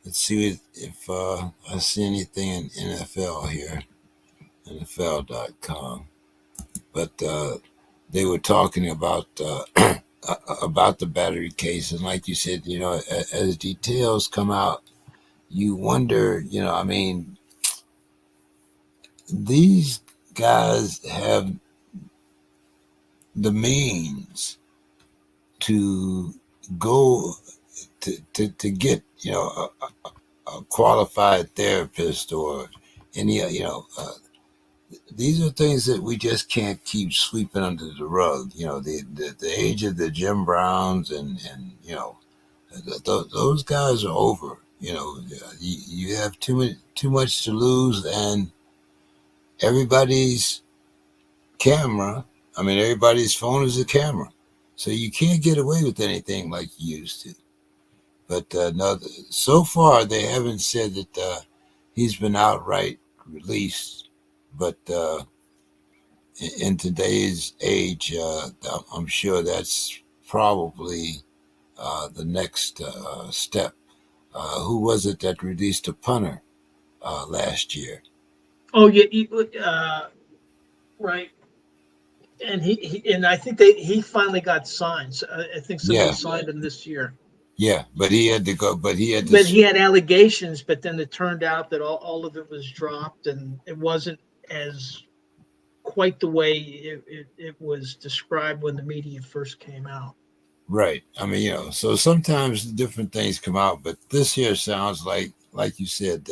A: let's see if I see anything in NFL here, NFL.com. But they were talking about the battery case, and like you said, as details come out, you wonder, I mean, these guys have the means to go to get a qualified therapist or any these are things that we just can't keep sweeping under the rug. The age of the Jim Browns and those guys are over. You have too much to lose, and everybody's camera. I mean, everybody's phone is a camera, so you can't get away with anything like you used to. But no, so far they haven't said that he's been outright released. But in today's age, I'm sure that's probably the next step. Who was it that released a punter last year?
B: Oh yeah, right. And and I think he finally got signed. So I think somebody
A: Yeah,
B: signed him this year.
A: yeah, but he had to go. But he had to.
B: But he had allegations, but then it turned out that all of it was dropped, and it wasn't as quite the way it was described when the media first came out.
A: Right. I mean, so sometimes different things come out, but this here sounds like you said,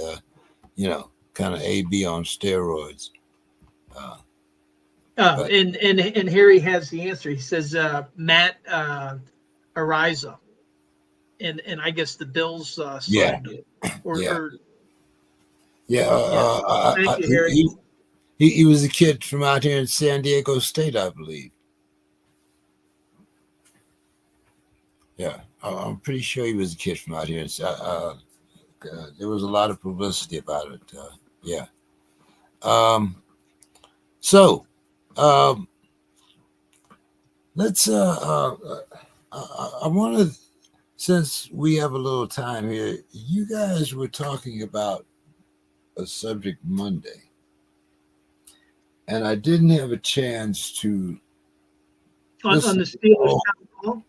A: kind of AB on steroids. Uh,
B: Oh,
A: but
B: and Harry has the answer. He says Matt Ariza, and I guess the Bills
A: yeah,
B: signed him.
A: yeah,
B: Or
A: yeah.
B: yeah. Thank you, Harry.
A: He was a kid from out here in San Diego State, I believe. Yeah, I'm pretty sure he was a kid from out here. There was a lot of publicity about it. Yeah. Um, so um, let's. I want to, since we have a little time here, you guys were talking about a subject Monday, and I didn't have a chance to
B: On
A: listen
B: the
A: to
B: Steelers
A: all.
B: town hall.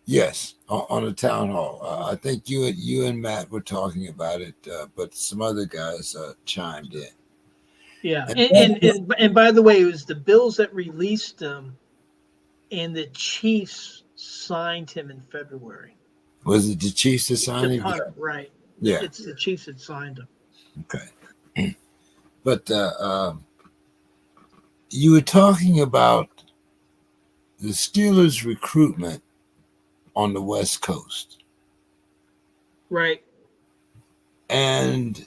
A: Yes, on a town hall. I think you and Matt were talking about it, but some other guys chimed in.
B: Yeah,
A: And that,
B: and by the way, it was the Bills that released him, and the Chiefs signed him in February.
A: was it the Chiefs that
B: The
A: signed him?
B: punter, right?
A: Yeah.
B: It's the Chiefs that signed him.
A: Okay. But you were talking about the Steelers' recruitment on the West Coast,
B: Right.
A: and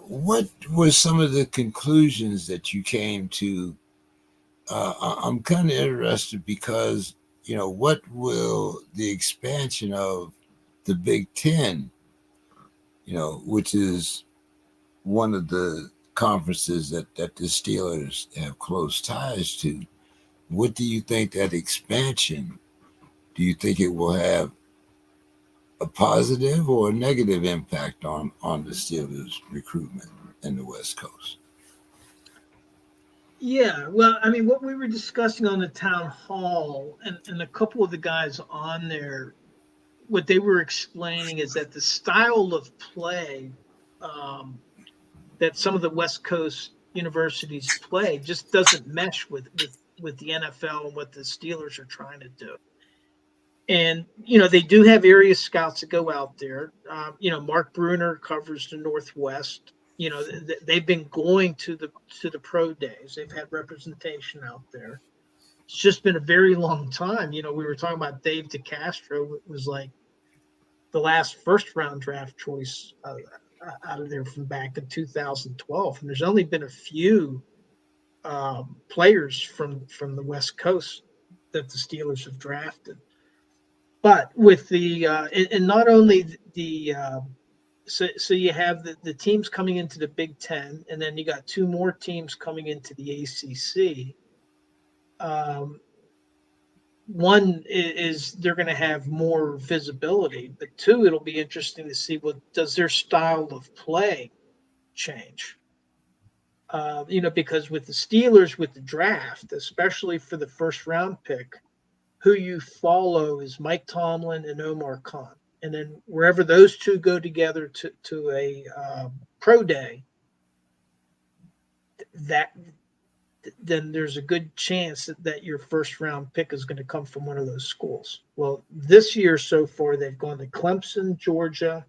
A: what were some of the conclusions that you came to? I'm kind of interested because what will the expansion of the Big Ten, which is one of the conferences that the Steelers have close ties to. What do you think that expansion? Do you think it will have a positive or a negative impact on the Steelers' recruitment in the West Coast?
B: Yeah. Well, I mean, what we were discussing on the town hall, and a couple of the guys on there, what they were explaining is that the style of play um, that some of the West Coast universities play just doesn't mesh with the NFL and what the Steelers are trying to do. And they do have area scouts that go out there. Mark Bruner covers the Northwest. They've been going to the pro days. They've had representation out there. It's just been a very long time. We were talking about Dave DeCastro. It was like the last first round draft choice out of there from back in 2012, and there's only been a few players from the West Coast that the Steelers have drafted. But with the and not only the so you have the teams coming into the Big Ten, and then you got two more teams coming into the ACC. One is they're going to have more visibility, but two, it'll be interesting to see what does their style of play change. Because with the Steelers, with the draft, especially for the first round pick, who you follow is Mike Tomlin and Omar Khan. And then wherever those two go together to a pro day, then there's a good chance that your first round pick is going to come from one of those schools. Well, this year so far, they've gone to Clemson, Georgia,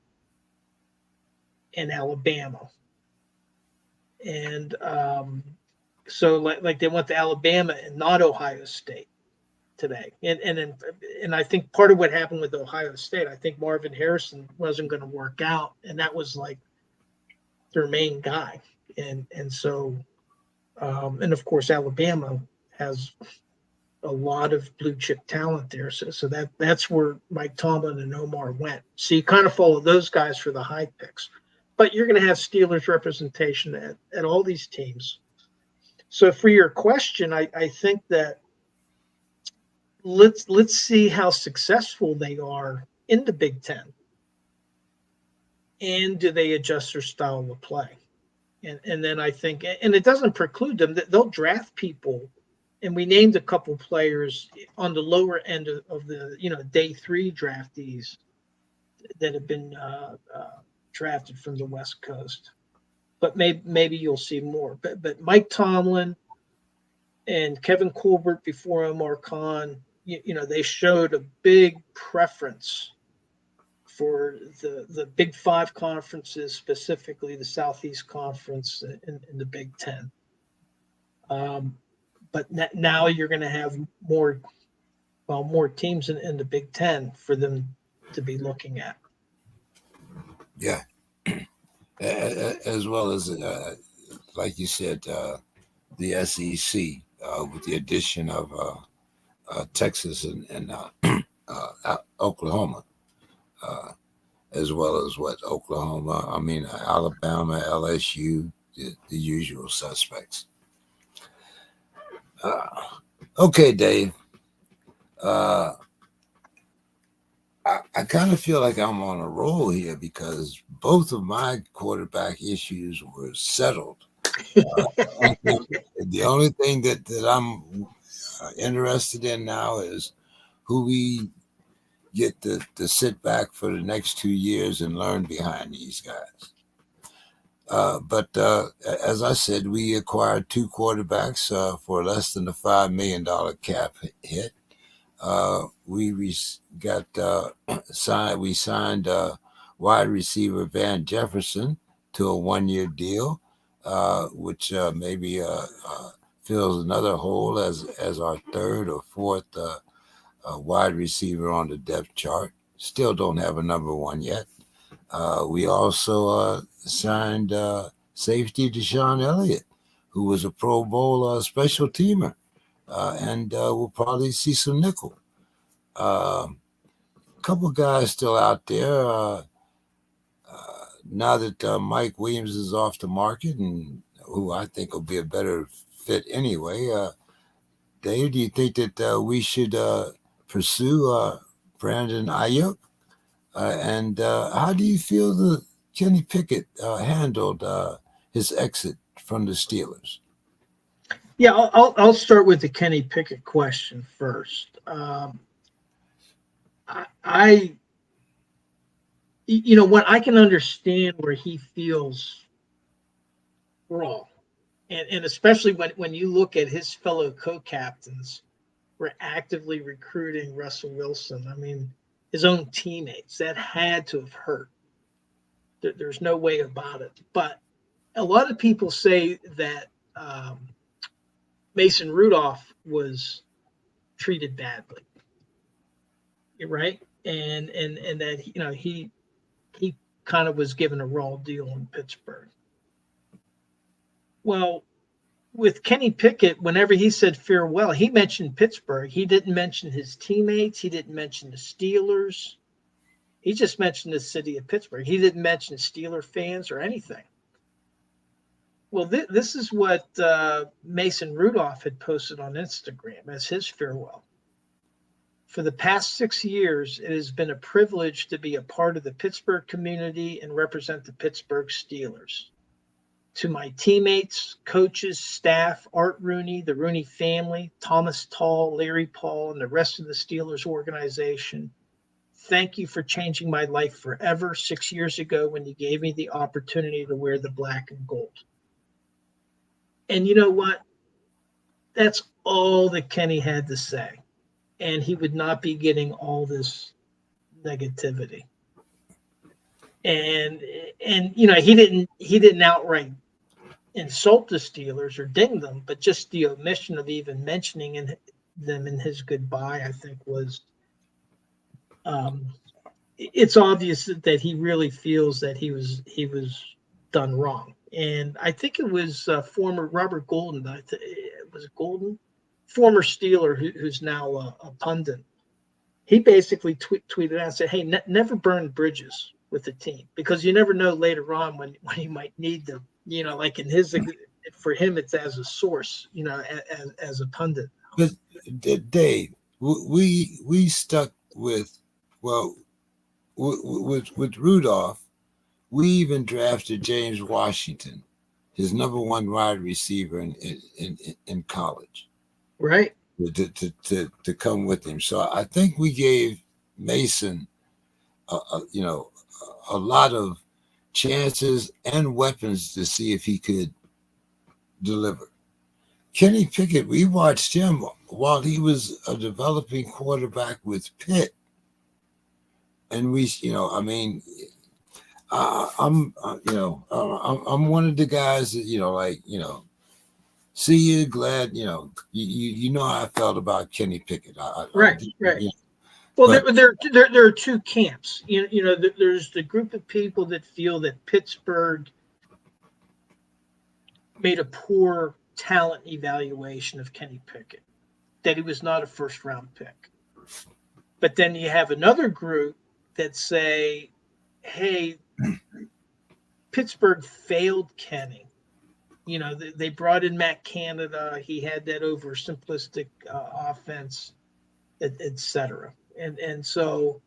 B: and Alabama. And so like they went to Alabama and not Ohio State today. And I think part of what happened with Ohio State, I think Marvin Harrison wasn't going to work out, and that was like their main guy. And so and of course Alabama has a lot of blue chip talent there. So that's where Mike Tomlin and Omar went. So you kind of follow those guys for the high picks. But you're going to have Steelers representation at all these teams. So for your question, I think that let's see how successful they are in the Big Ten. And do they adjust their style of play? And then I think, and it doesn't preclude them, that they'll draft people. And we named a couple players on the lower end of the, day 3 draftees that have been drafted from the West Coast. But maybe you'll see more. But Mike Tomlin and Kevin Colbert before Omar Khan, they showed a big preference for the Big 5 conferences, specifically the Southeast Conference and the Big 10. But now you're going to have more teams in the Big 10 for them to be looking at.
A: Yeah. As well as, like you said, the SEC with the addition of Texas and Oklahoma, as well as Alabama, LSU, the usual suspects. Okay, Dave. I kind of feel like I'm on a roll here because both of my quarterback issues were settled. The only thing that I'm interested in now is who we get to sit back for the next 2 years and learn behind these guys. But as I said, we acquired 2 quarterbacks for less than a $5 million cap hit. We signed wide receiver Van Jefferson to a 1-year deal, which maybe fills another hole as our third or fourth wide receiver on the depth chart. Still don't have a number 1 yet. We also signed safety Deshaun Elliott, who was a Pro Bowl special teamer, and we'll probably see some nickel. Couple guys still out there. Now that Mike Williams is off the market, and who I think will be a better fit anyway, Dave, do you think that we should pursue Brandon Ayuk? And how do you feel that Kenny Pickett handled his exit from the Steelers?
B: Yeah, I'll start with the Kenny Pickett question first. When I can understand where he feels wrong, and especially when you look at his fellow co-captains were actively recruiting Russell Wilson. I mean, his own teammates, that had to have hurt. There's no way about it. But a lot of people say that Mason Rudolph was treated badly, right? And that he kind of was given a raw deal in Pittsburgh. Well, with Kenny Pickett, whenever he said farewell, he mentioned Pittsburgh. He didn't mention his teammates. He didn't mention the Steelers. He just mentioned the city of Pittsburgh. He didn't mention Steeler fans or anything. Well, this is what Mason Rudolph had posted on Instagram as his farewell. For the past 6 years, it has been a privilege to be a part of the Pittsburgh community and represent the Pittsburgh Steelers. To my teammates, coaches, staff, Art Rooney, the Rooney family, Thomas Tall, Larry Paul, and the rest of the Steelers organization, thank you for changing my life forever 6 years ago when you gave me the opportunity to wear the black and gold. And you know what? That's all that Kenny had to say. And he would not be getting all this negativity. And he didn't outright insult the Steelers or ding them, but just the omission of even mentioning them in his goodbye, I think was it's obvious that he really feels that he was done wrong. And I think it was former Robert Golden. Was it Golden? Former Steeler who's now a pundit. He basically tweeted out and said, "Hey, never burn bridges with the team because you never know later on when you might need them." Like in for him, it's as a source, as a pundit.
A: But Dave, we stuck with with Rudolph. We even drafted James Washington, his number one wide receiver in college,
B: right?
A: To come with him. So I think we gave Mason, a lot of chances and weapons to see if he could deliver. Kenny Pickett, we watched him while he was a developing quarterback with Pitt, and I'm one of the guys that see you, glad you know how I felt about Kenny Pickett.
B: Right. Well, there are two camps. There's the group of people that feel that Pittsburgh made a poor talent evaluation of Kenny Pickett, that he was not a first-round pick. But then you have another group that say, hey, Pittsburgh failed Kenny. They brought in Matt Canada. He had that oversimplistic offense, et cetera. And so,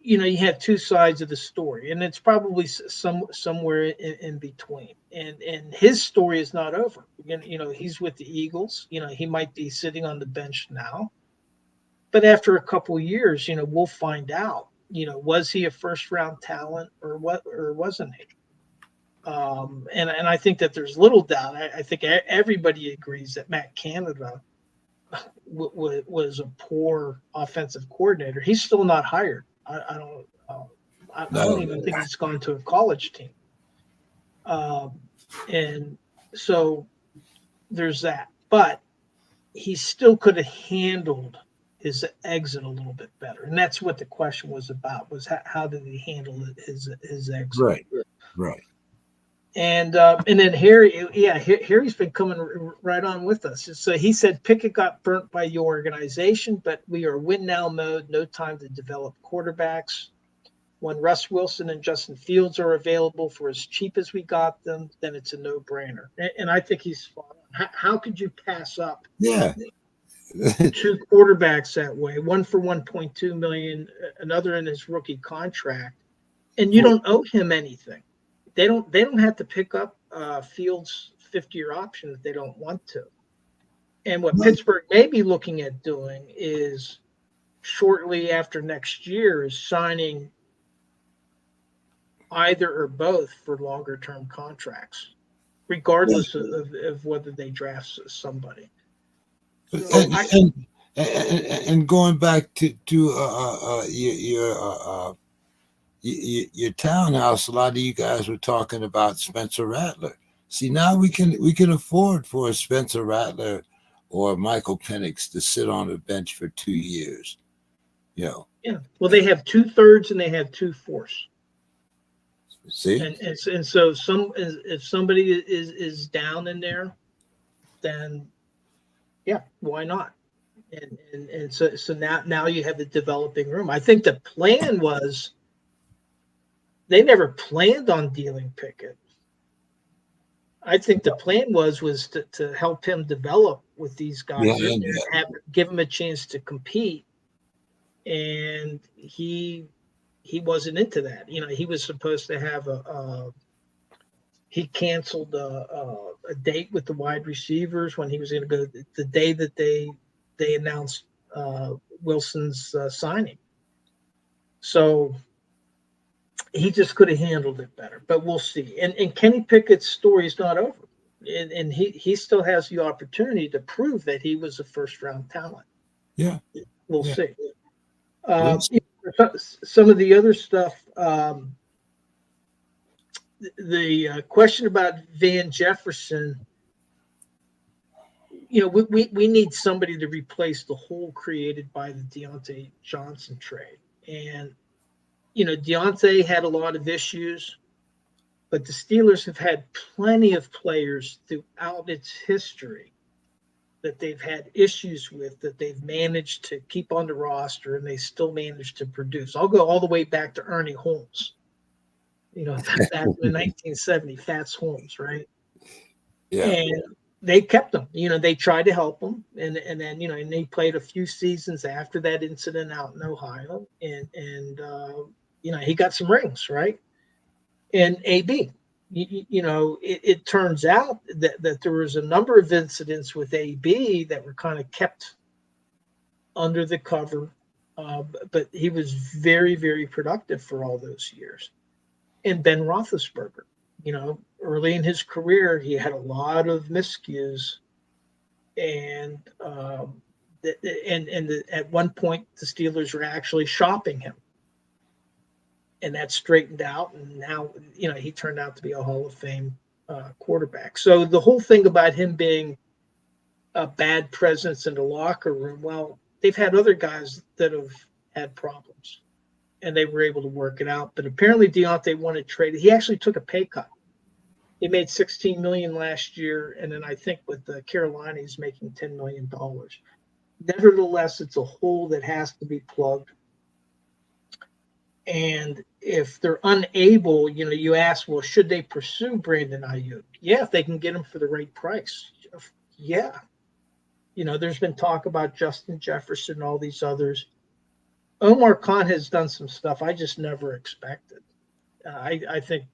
B: you have two sides of the story, and it's probably somewhere in between. And his story is not over. He's with the Eagles. He might be sitting on the bench now, but after a couple of years, we'll find out. Was he a first-round talent or what, or wasn't he? And I think that there's little doubt. I think everybody agrees that Matt Canada was a poor offensive coordinator. He's still not hired. I don't even think he's gone to a college team. And so there's that. But he still could have handled his exit a little bit better. And that's what the question was about, was how did he handle his exit?
A: Right.
B: And then Harry's been coming right on with us. So he said Pickett got burnt by your organization, but we are win now mode. No time to develop quarterbacks. When Russ Wilson and Justin Fields are available for as cheap as we got them, then it's a no-brainer. And I think he's spot on. How could you pass up?
A: Yeah.
B: Two quarterbacks that way, one for $1.2 million, another in his rookie contract, and you don't owe him anything. They don't have to pick up Fields' 50-year option if they don't want to. And what Pittsburgh may be looking at doing is shortly after next year is signing either or both for longer-term contracts, regardless of whether they draft somebody.
A: And going back to your your townhouse, a lot of you guys were talking about Spencer Rattler. See, now we can afford for a Spencer Rattler or Michael Penix to sit on the bench for 2 years. You know,
B: Yeah. Well, they have 2/3 and they have 2/4.
A: see,
B: And so if somebody is down in there, then yeah, why not? And so now you have the developing room. I think the plan was they never planned on dealing Pickett. I think the plan was to help him develop with these
A: yeah,
B: guys in
A: and
B: there and give him a chance to compete. And he wasn't into that. He was supposed to have he canceled a date with the wide receivers when he was going to go the day that they announced Wilson's signing. So he just could have handled it better, but we'll see. And Kenny Pickett's story is not over. And he still has the opportunity to prove that he was a first round talent.
A: yeah,
B: We'll
A: yeah.
B: see.
A: Well,
B: Some of the other stuff, the question about Van Jefferson, we need somebody to replace the hole created by the Deontay Johnson trade. And, Deontay had a lot of issues, but the Steelers have had plenty of players throughout its history that they've had issues with that they've managed to keep on the roster and they still managed to produce. I'll go all the way back to Ernie Holmes, back in 1970, Fats Holmes, right?
A: yeah,
B: And they kept him. They tried to help him, and then and they played a few seasons after that incident out in Ohio, and he got some rings, right? And AB, it turns out that there was a number of incidents with AB that were kind of kept under the cover, but he was very, very productive for all those years. And Ben Roethlisberger, early in his career, he had a lot of miscues, and at one point the Steelers were actually shopping him, and that straightened out, and now he turned out to be a Hall of Fame quarterback. So the whole thing about him being a bad presence in the locker room, well, they've had other guys that have had problems, and they were able to work it out. But apparently Deontay wanted traded. He actually took a pay cut. He made $16 million last year, and then I think with Carolina, he's making $10 million. Nevertheless, it's a hole that has to be plugged. And if they're unable, you ask, well, should they pursue Brandon Ayuk? Yeah, if they can get him for the right price. Yeah. There's been talk about Justin Jefferson and all these others. Omar Khan has done some stuff I just never expected. I think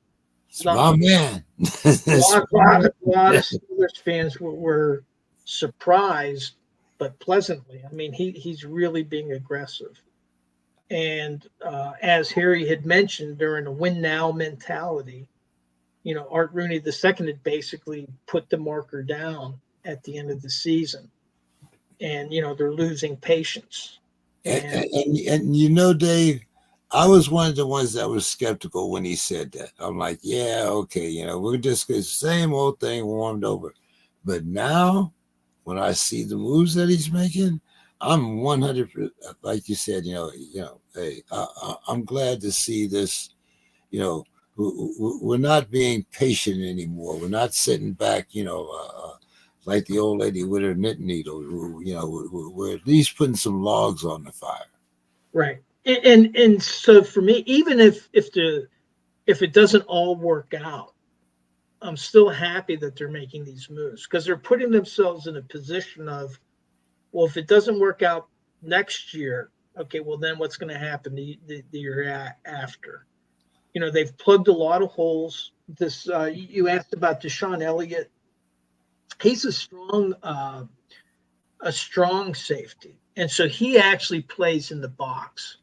A: it's
B: not
A: my man.
B: a
A: It's
B: lot,
A: my
B: lot,
A: man.
B: lot of Steelers fans were surprised, but pleasantly. I mean, he's really being aggressive. And as Harry had mentioned, during a win now mentality, Art Rooney II had basically put the marker down at the end of the season. And, they're losing patience. And
A: And Dave, I was one of the ones that was skeptical when he said that. I'm like, yeah, okay, we're just the same old thing warmed over. But now, when I see the moves that he's making, I'm 100%, like you said, hey, I'm glad to see this. You know, we're not being patient anymore. We're not sitting back, like the old lady with her knitting needle. We're at least putting some logs on the fire.
B: right. And so for me, even if it doesn't all work out, I'm still happy that they're making these moves because they're putting themselves in a position of, well, if it doesn't work out next year, okay, well, then what's going to happen the year after? They've plugged a lot of holes. You asked about Deshaun Elliott. He's a strong safety, and so he actually plays in the box.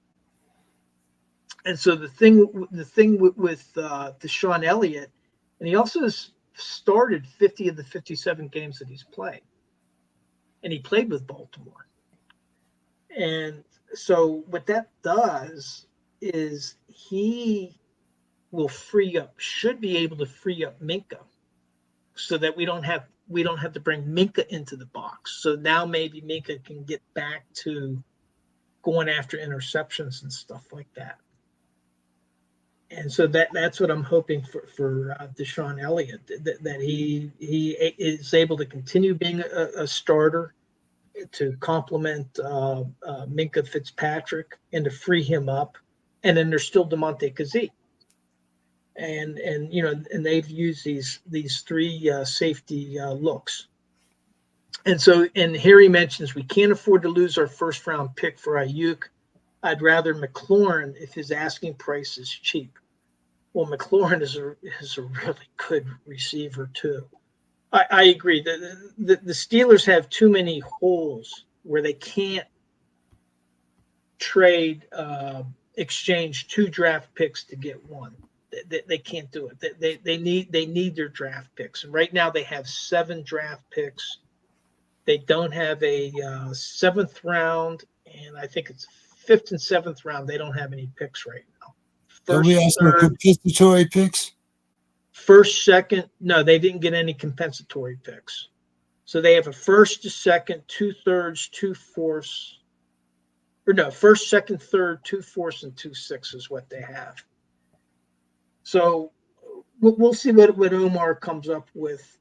B: And so the thing with Deshaun Elliott, and he also has started 50 of the 57 games that he's played, and he played with Baltimore. And so what that does is he should be able to free up Minka, so that we don't have to bring Minka into the box. So now maybe Minka can get back to going after interceptions and stuff like that. And so that's what I'm hoping for Deshaun Elliott, that he is able to continue being a starter, to complement Minka Fitzpatrick, and to free him up. And then there's still DeMonte Kazee. And they've used these three safety looks. And so, and Harry mentions we can't afford to lose our first round pick for Ayuk. I'd rather McLaurin if his asking price is cheap. Well, McLaurin is a really good receiver too. I agree. The Steelers have too many holes where they can't exchange 2 draft picks to get one. They can't do it. They need their draft picks. And right now they have 7 draft picks. They don't have a 7th round, and I think it's 5th and 7th round. They don't have any picks right now.
A: Don't we ask for compensatory picks?
B: First, second, no, they didn't get any compensatory picks. So they have a first, a second, 2 thirds, 2 fourths, or no, first, second, third, 2 fourths, and 2 sixths is what they have. So we'll see what Omar comes up with.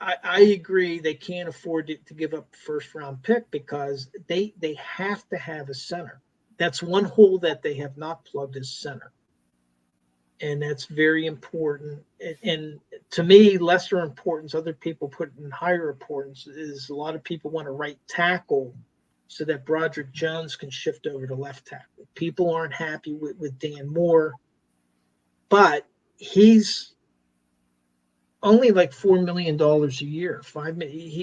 B: I agree they can't afford to give up a first round pick because they have to have a center. That's one hole that they have not plugged is center. And that's very important. And to me, lesser importance, other people put in higher importance, is a lot of people want to right tackle so that Broderick Jones can shift over to left tackle. People aren't happy with Dan Moore, but he's only like $4 million a year.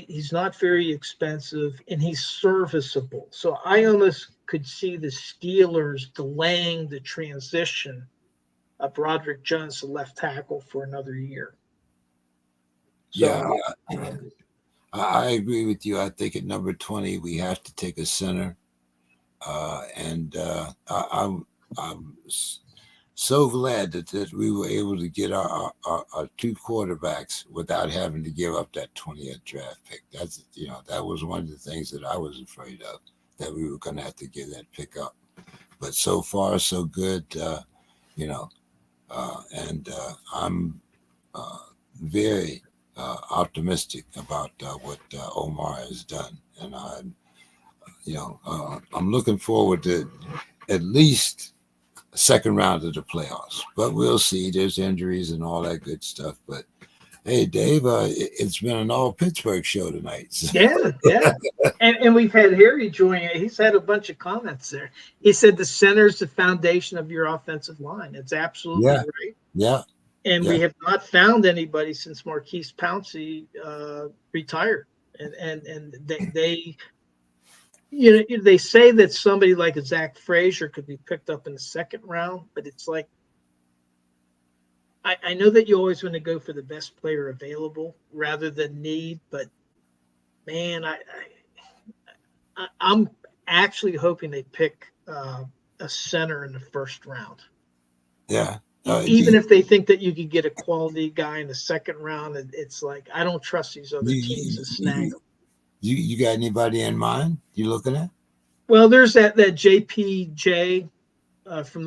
B: He's not very expensive, and he's serviceable. So I almost could see the Steelers delaying the transition of Broderick Jones to left tackle for another year.
A: So, yeah, I agree with you. I think at number 20 we have to take a center, and I'm so glad that we were able to get our 2 quarterbacks without having to give up that 20th draft pick. That's that was one of the things that I was afraid of, that we were going to have to give that pick up. But so far so good, and I'm very optimistic about what Omar has done, and I'm looking forward to at least second round of the playoffs, but we'll see. There's injuries and all that good stuff. But hey, Dave, it's been an all Pittsburgh show tonight. So.
B: Yeah. And we've had Harry join. He's had a bunch of comments there. He said the center is the foundation of your offensive line. It's absolutely right.
A: Yeah.
B: And we have not found anybody since Marquise Pouncey retired. And they they say that somebody like a Zach Frazier could be picked up in the 2nd round, but it's like, I know that you always want to go for the best player available rather than need, but man, I'm actually hoping they pick a center in the 1st round.
A: Yeah.
B: Even if they think that you could get a quality guy in the 2nd round, it's like, I don't trust these other teams to snag them.
A: You got anybody in mind you looking at?
B: Well, there's that JPJ from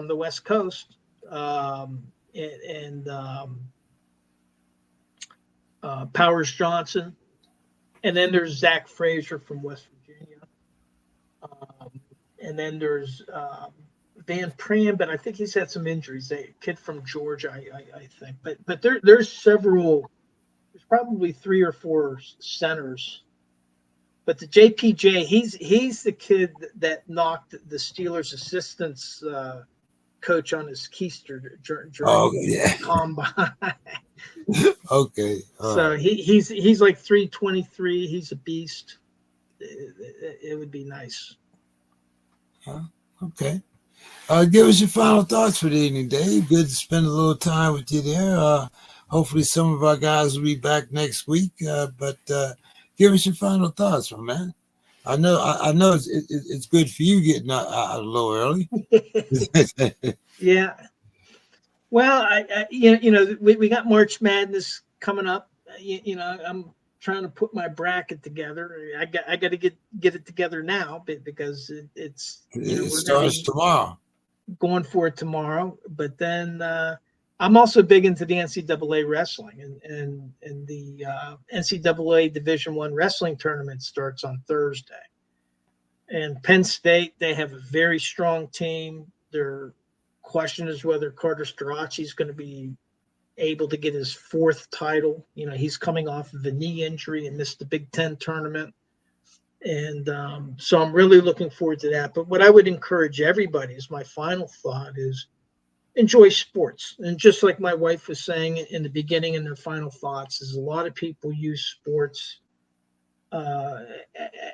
B: the West Coast, and Powers Johnson, and then there's Zach Frazier from West Virginia, and then there's Van Pran, but I think he's had some injuries. A kid from Georgia, I think, but there's several. There's probably 3 or 4 centers, but the JPJ, he's the kid that knocked the Steelers' assistants coach on his keister during the combine.
A: Okay.
B: So he's like 323. He's a beast. It would be nice.
A: Okay. Give us your final thoughts for the evening, Dave. Good to spend a little time with you there. Hopefully some of our guys will be back next week. But give us your final thoughts, my man. I know it's good for you getting out a little early.
B: Yeah. Well, we got March Madness coming up. I'm trying to put my bracket together. I got to get it together now because it's
A: It
B: we're going to
A: starts
B: be
A: tomorrow.
B: going for it tomorrow. But then I'm also big into the NCAA wrestling, and the NCAA Division I wrestling tournament starts on Thursday. And Penn State, they have a very strong team. Their question is whether Carter Strachey is going to be able to get his fourth title. He's coming off of a knee injury and missed the Big Ten tournament. And so I'm really looking forward to that. But what I would encourage everybody is my final thought is enjoy sports. And just like my wife was saying in the beginning in their final thoughts, is a lot of people use sports uh,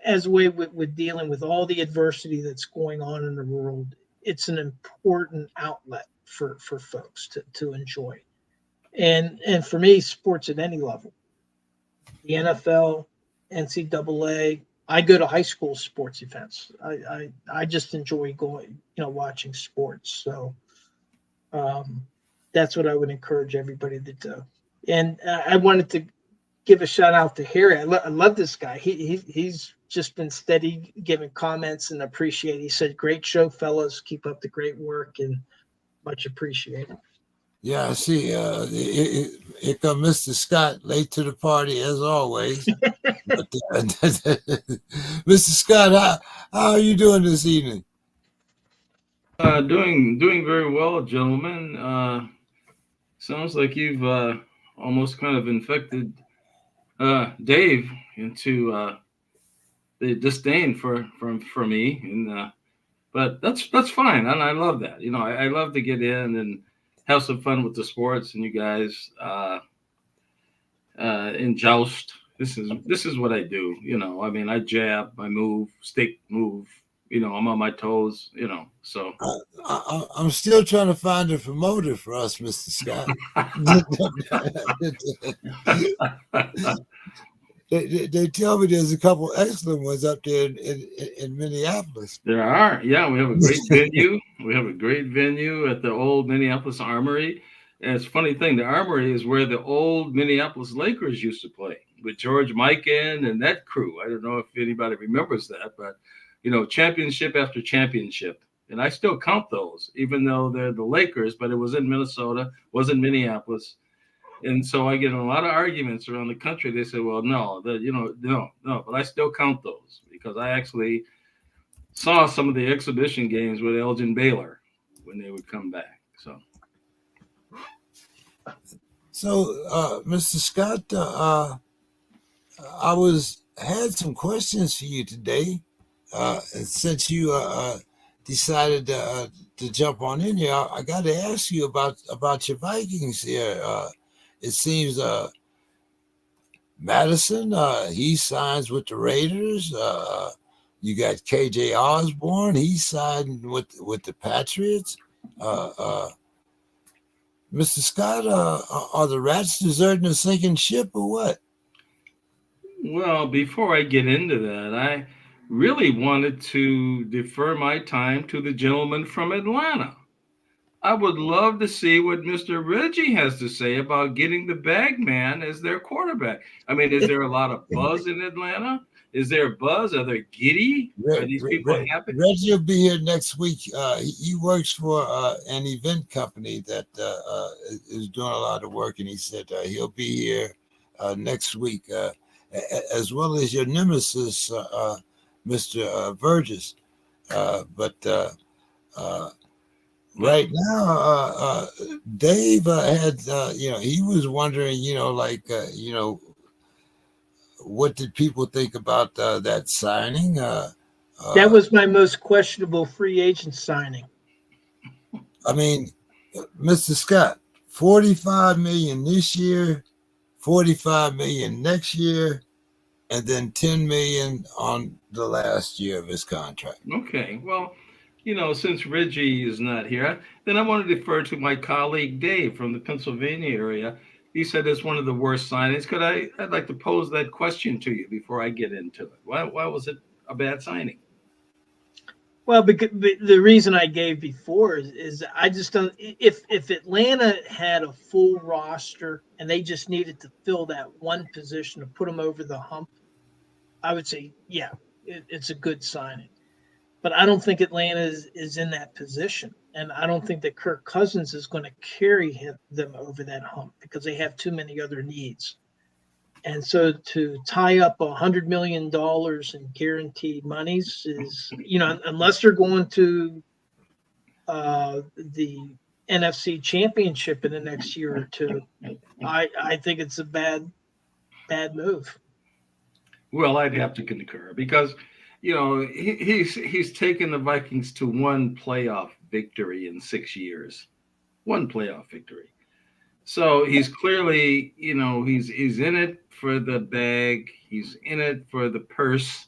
B: as a way with dealing with all the adversity that's going on in the world. It's an important outlet for folks to enjoy. And for me, sports at any level, the NFL, NCAA. I go to high school sports events. I just enjoy going, watching sports. So um, that's what I would encourage everybody to do. And I wanted to give a shout out to Harry. I love this guy. He's just been steady giving comments and appreciate. He said, "Great show, fellas. Keep up the great work and much appreciated."
A: Yeah, I see. Here come Mr. Scott late to the party as always. But, Mr. Scott, how are you doing this evening?
C: Doing very well, gentlemen. Sounds like you've almost kind of infected Dave into the disdain for me, and but that's fine, and I love that. I love to get in and have some fun with the sports and you guys in joust. This is what I do. I mean, I jab, I move, stick, move. I'm on my toes. So.
A: I'm still trying to find a promoter for us, Mr. Scott. They tell me there's a couple excellent ones up there in Minneapolis.
C: There are. Yeah, we have a great venue. We have a great venue at the old Minneapolis Armory. And it's a funny thing, the Armory is where the old Minneapolis Lakers used to play with George Mikan and that crew. I don't know if anybody remembers that, but championship after championship. And I still count those, even though they're the Lakers, but it was in Minnesota, was in Minneapolis. And so I get in a lot of arguments around the country. They say, well, no, no, but I still count those because I actually saw some of the exhibition games with Elgin Baylor when they would come back.
A: So, Mr. Scott, I had some questions for you today. Since you decided to jump on in here, I got to ask you about your Vikings here. It seems Madison, he signs with the Raiders. You got KJ Osborne, he signed with the Patriots. Mr. Scott, are the Rats deserting a sinking ship or what?
C: Well, before I get into that, I really wanted to defer my time to the gentleman from Atlanta. I would love to see what Mr. Reggie has to say about getting the bag man as their quarterback. I mean, is there a lot of buzz in Atlanta? Is there a buzz? Are they giddy? Are these people happy?
A: Reggie will be here next week. He works for an event company that is doing a lot of work, and he said he'll be here next week, as well as your nemesis, Mr. Burgess. But right now, Dave had, he was wondering, what did people think about that signing?
B: That was my most questionable free agent signing.
A: I mean, Mr. Scott, 45 million this year, 45 million next year, and then 10 million on the last year of his contract.
C: Okay. Well, since Reggie is not here, then I want to defer to my colleague Dave from the Pennsylvania area. He said it's one of the worst signings. I'd like to pose that question to you before I get into it. Why was it a bad signing.
B: Well, because the reason I gave before is I just don't. If Atlanta had a full roster and they just needed to fill that one position to put them over the hump, I would say, yeah, it's a good signing. But I don't think Atlanta is in that position, and I don't think that Kirk Cousins is going to carry them over that hump because they have too many other needs. And so to tie up $100 million in guaranteed monies is, unless they're going to the NFC Championship in the next year or two, I think it's a bad move.
C: Well, I'd have to concur because, he's taken the Vikings to one playoff victory in 6 years, one playoff victory. So he's clearly, he's in it for the bag. He's in it for the purse.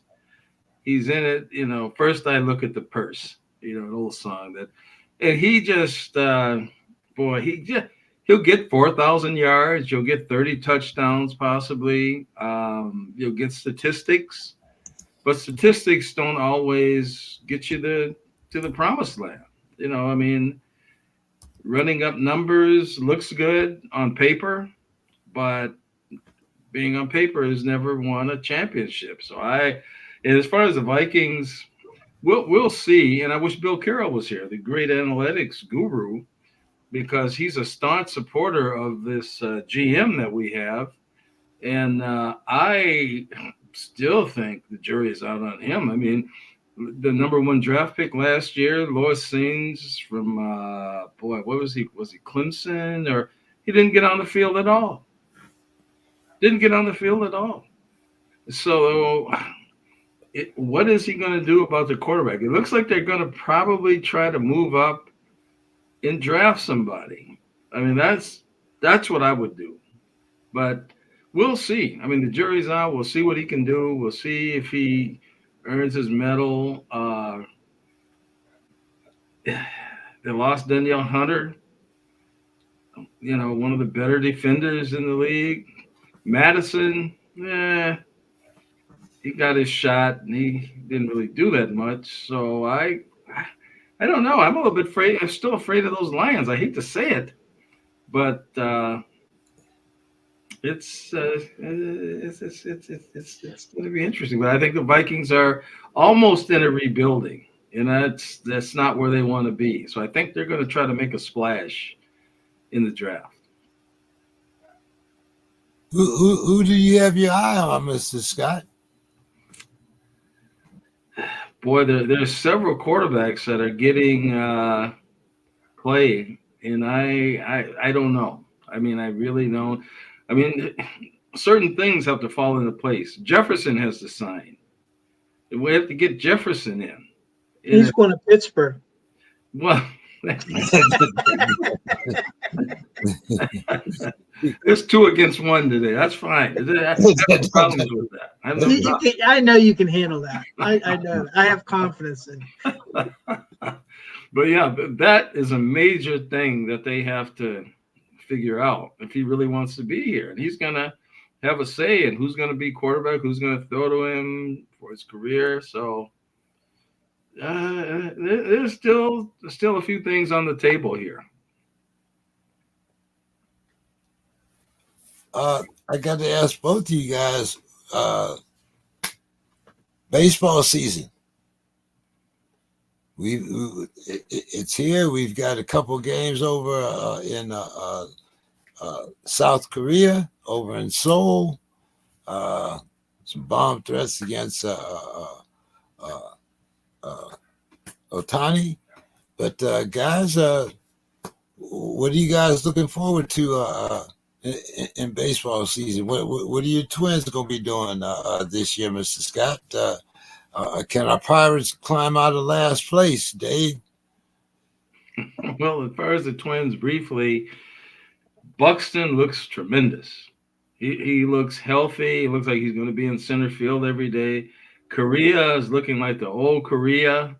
C: He's in it, first I look at the purse, an old song that, and he just, boy, he'll get 4,000 yards. You'll get 30 touchdowns, possibly. You'll get statistics, but statistics don't always get you to the promised land. I mean, running up numbers looks good on paper, but being on paper has never won a championship. So and as far as the Vikings, we'll see. And I wish Bill Carroll was here, the great analytics guru, because he's a staunch supporter of this GM that we have. And I still think the jury is out on him. I mean, the number one draft pick last year, Lois Sings from, what was he? Was he Clemson? Or he didn't get on the field at all. So what is he going to do about the quarterback? It looks like they're going to probably try to move up and draft somebody. I mean, that's what I would do. But we'll see. I mean, the jury's out. We'll see what he can do. We'll see if he earns his medal. They lost Danielle Hunter, one of the better defenders in the league. Madison, he got his shot and he didn't really do that much. So I don't know. I'm a little bit afraid. I'm still afraid of those Lions. I hate to say it, but it's going to be interesting. But I think the Vikings are almost in a rebuilding, and that's not where they want to be. So I think they're going to try to make a splash in the draft.
A: Who do you have your eye on, Mr. Scott?
C: Boy, there's several quarterbacks that are getting play, and I don't know. I mean, I really don't. I mean, certain things have to fall into place. Jefferson has to sign. We have to get Jefferson in.
B: He's going to Pittsburgh.
C: Well, there's 2 against 1 today. That's fine. I have no problems with that.
B: I know you can handle that. I know. I have confidence in you.
C: But yeah, that is a major thing that they have to figure out if he really wants to be here. And he's going to have a say in who's going to be quarterback, who's going to throw to him for his career. So there's still a few things on the table here.
A: I got to ask both of you guys, baseball season. It's here. We've got a couple games over in South Korea, over in Seoul. Some bomb threats against Otani. But guys, what are you guys looking forward to in baseball season? What are your Twins going to be doing this year, Mr. Scott? Can our Pirates climb out of last place, Dave?
C: Well, as far as the Twins, briefly, Buxton looks tremendous. He looks healthy. He looks like he's going to be in center field every day. Korea is looking like the old Korea.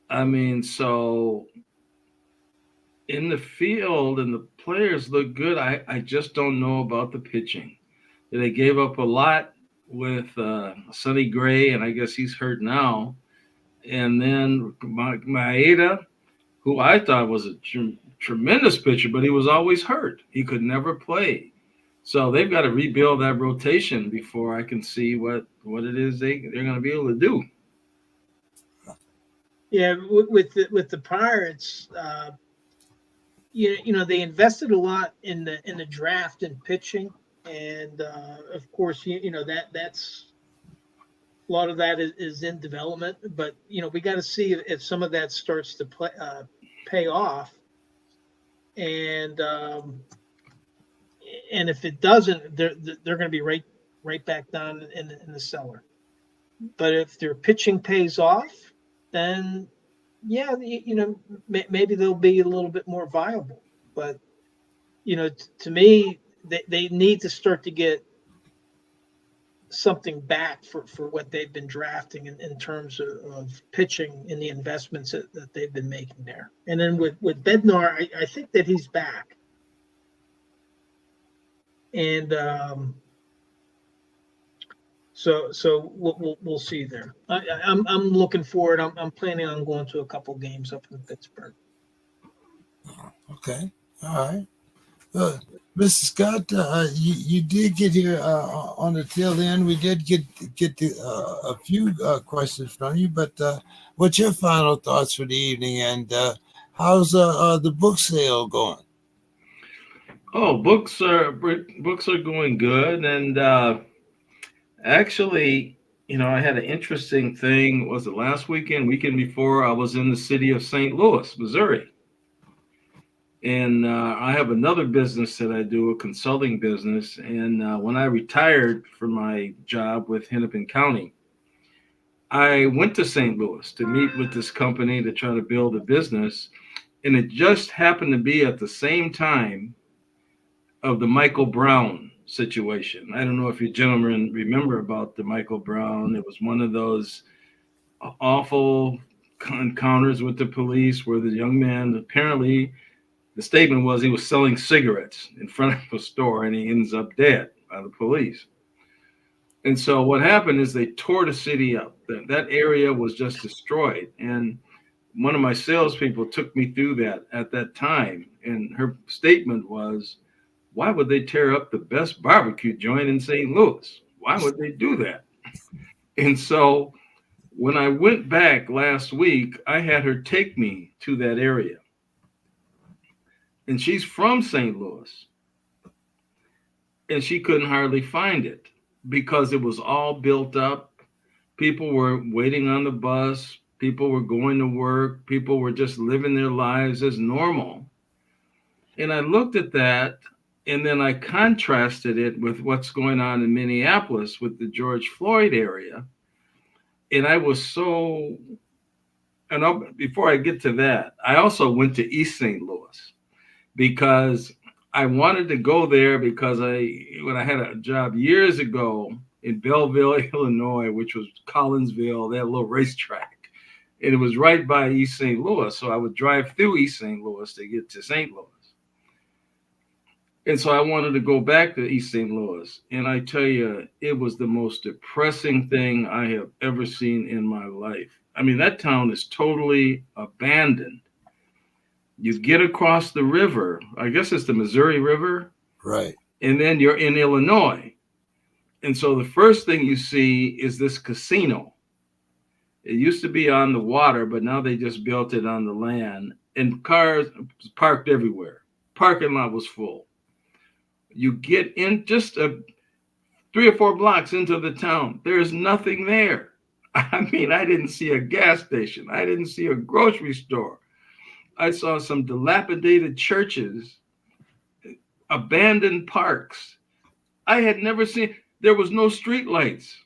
C: I mean, so in the field and the players look good. I just don't know about the pitching. They gave up a lot with Sonny Gray, and I guess he's hurt now. And then Maeda, who I thought was a tremendous pitcher, but he was always hurt. He could never play. So they've got to rebuild that rotation before I can see what it is they're going to be able to do.
B: Yeah, with the Pirates, they invested a lot in the draft and pitching, and of course, that's a lot of that is in development. But we got to see if some of that starts to pay off, and if it doesn't, they're going to be right back down in the cellar. But if their pitching pays off, then yeah, maybe they'll be a little bit more viable. But to me, they need to start to get something back for what they've been drafting in terms of pitching in the investments that they've been making there. And then with Bednar, I think that he's back. And so we'll see there. I'm looking forward. I'm planning on going to a couple games up in Pittsburgh.
A: Okay, all right. Mr. Scott, you did get here on the tail end. We did get a few questions from you, but what's your final thoughts for the evening? And how's the book sale going?
C: Oh, books are going good, and actually, I had an interesting thing. Was it last weekend before? I was in the city of St. Louis, Missouri. And I have another business that I do, a consulting business. And when I retired from my job with Hennepin County, I went to St. Louis to meet with this company to try to build a business. And it just happened to be at the same time of the Michael Brown situation. I don't know if you gentlemen remember about the Michael Brown. It was one of those awful encounters with the police where the young man apparently, the statement was he was selling cigarettes in front of a store and he ends up dead by the police. And so what happened is they tore the city up. That area was just destroyed. And one of my salespeople took me through that at that time. And her statement was, why would they tear up the best barbecue joint in St. Louis? Why would they do that? And so when I went back last week, I had her take me to that area. And she's from St. Louis. And she couldn't hardly find it because it was all built up. People were waiting on the bus. People were going to work. People were just living their lives as normal. And I looked at that, and then I contrasted it with what's going on in Minneapolis with the George Floyd area. And I was so, before I get to that, I also went to East St. Louis because I wanted to go there because when I had a job years ago in Belleville, Illinois, which was Collinsville, they had a little racetrack. And it was right by East St. Louis. So I would drive through East St. Louis to get to St. Louis. And so I wanted to go back to East St. Louis. And I tell you, it was the most depressing thing I have ever seen in my life. I mean, that town is totally abandoned. You get across the river, I guess it's the Missouri River.
A: Right.
C: And then you're in Illinois. And so the first thing you see is this casino. It used to be on the water, but now they just built it on the land. And cars parked everywhere. Parking lot was full. You get in just 3 or 4 blocks into the town. There's nothing there. I mean, I didn't see a gas station. I didn't see a grocery store. I saw some dilapidated churches, abandoned parks. I had never seen, there was no street lights.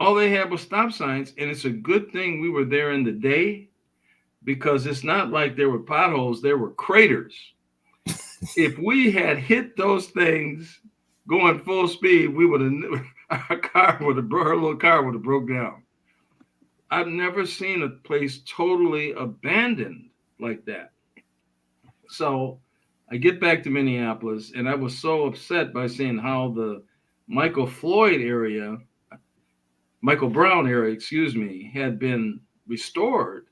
C: All they had was stop signs. And it's a good thing we were there in the day because it's not like there were potholes, there were craters. If we had hit those things going full speed, we would have, her little car would have broke down. I've never seen a place totally abandoned like that. So I get back to Minneapolis and I was so upset by seeing how the Michael Brown area, excuse me, had been restored.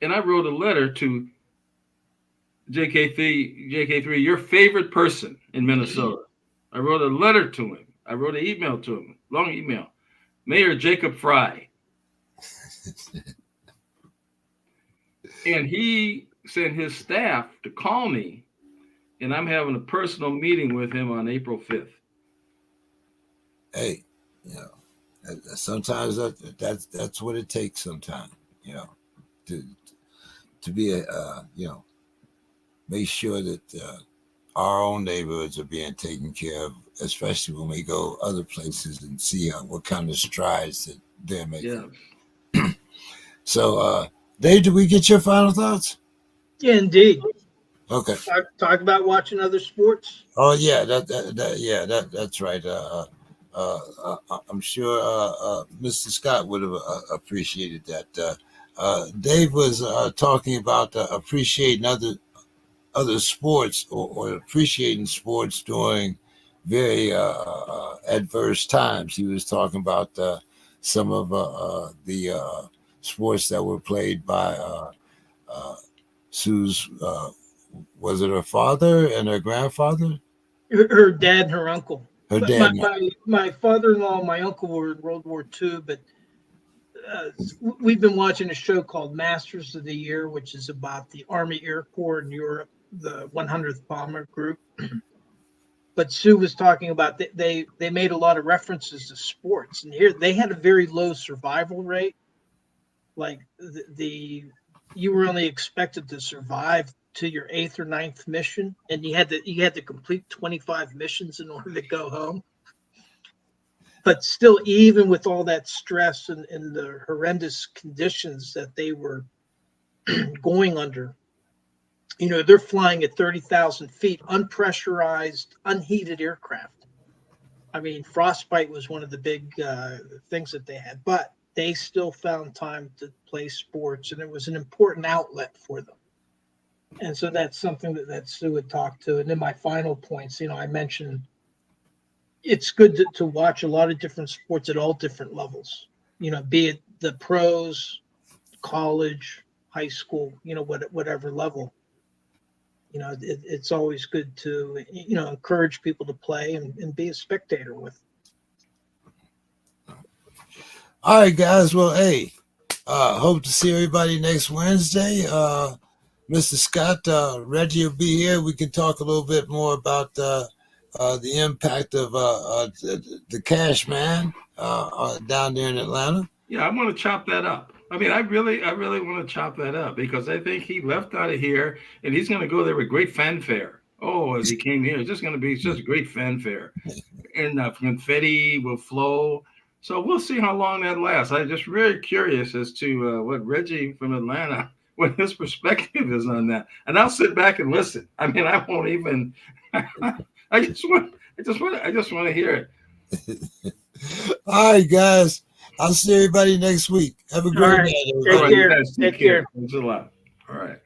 C: And I wrote a letter to JK3, your favorite person in Minnesota. I wrote a letter to him. I wrote an email to him, long email. Mayor Jacob Fry. And he sent his staff to call me, and I'm having a personal meeting with him on April 5th.
A: Hey, you know, sometimes that's what it takes. Sometimes, you know, to be you know, make sure that our own neighborhoods are being taken care of, especially when we go other places and see what kind of strides that they're making.
C: Yeah.
A: So, Dave, did we get your final thoughts?
B: Yeah, indeed.
A: Okay.
B: Talk about watching other sports.
A: Oh yeah, that's right. I'm sure Mr. Scott would have appreciated that. Dave was talking about appreciating other sports or appreciating sports during very adverse times. He was talking about some of the sports that were played by Sue's. Was it her father and her grandfather?
B: Her dad and her uncle.
A: Her
B: But
A: dad.
B: my father-in-law and my uncle were in World War II, but we've been watching a show called Masters of the Year, which is about the Army Air Corps in Europe, the 100th Bomber Group. But Sue was talking about they made a lot of references to sports, and here they had a very low survival rate. Like you were only expected to survive to your 8th or 9th mission, and you had to complete 25 missions in order to go home. But still, even with all that stress and the horrendous conditions that they were going under, you know, they're flying at 30,000 feet, unpressurized, unheated aircraft. I mean, frostbite was one of the big things that they had, but they still found time to play sports, and it was an important outlet for them. And so that's something that Sue would talk to. And then my final points, you know, I mentioned it's good to watch a lot of different sports at all different levels, you know, be it the pros, college, high school, you know, whatever level. You know, it's always good to, you know, encourage people to play and be a spectator with.
A: All right, guys. Well, hey, hope to see everybody next Wednesday. Mr. Scott, Reggie will be here. We can talk a little bit more about the impact of the Cash Man down there in Atlanta.
C: Yeah, I want to chop that up. I mean, I really want to chop that up because I think he left out of here and he's going to go there with great fanfare. Oh, as he came here, it's just going to be just great fanfare, and confetti will flow. So we'll see how long that lasts. I'm just very curious as to what Reggie from Atlanta, what his perspective is on that, and I'll sit back and listen. I mean, I won't even. I just want to hear it.
A: All right, guys. I'll see everybody next week. Have a great night, everybody.
B: Take care.
C: Take care. Thanks a lot. All right.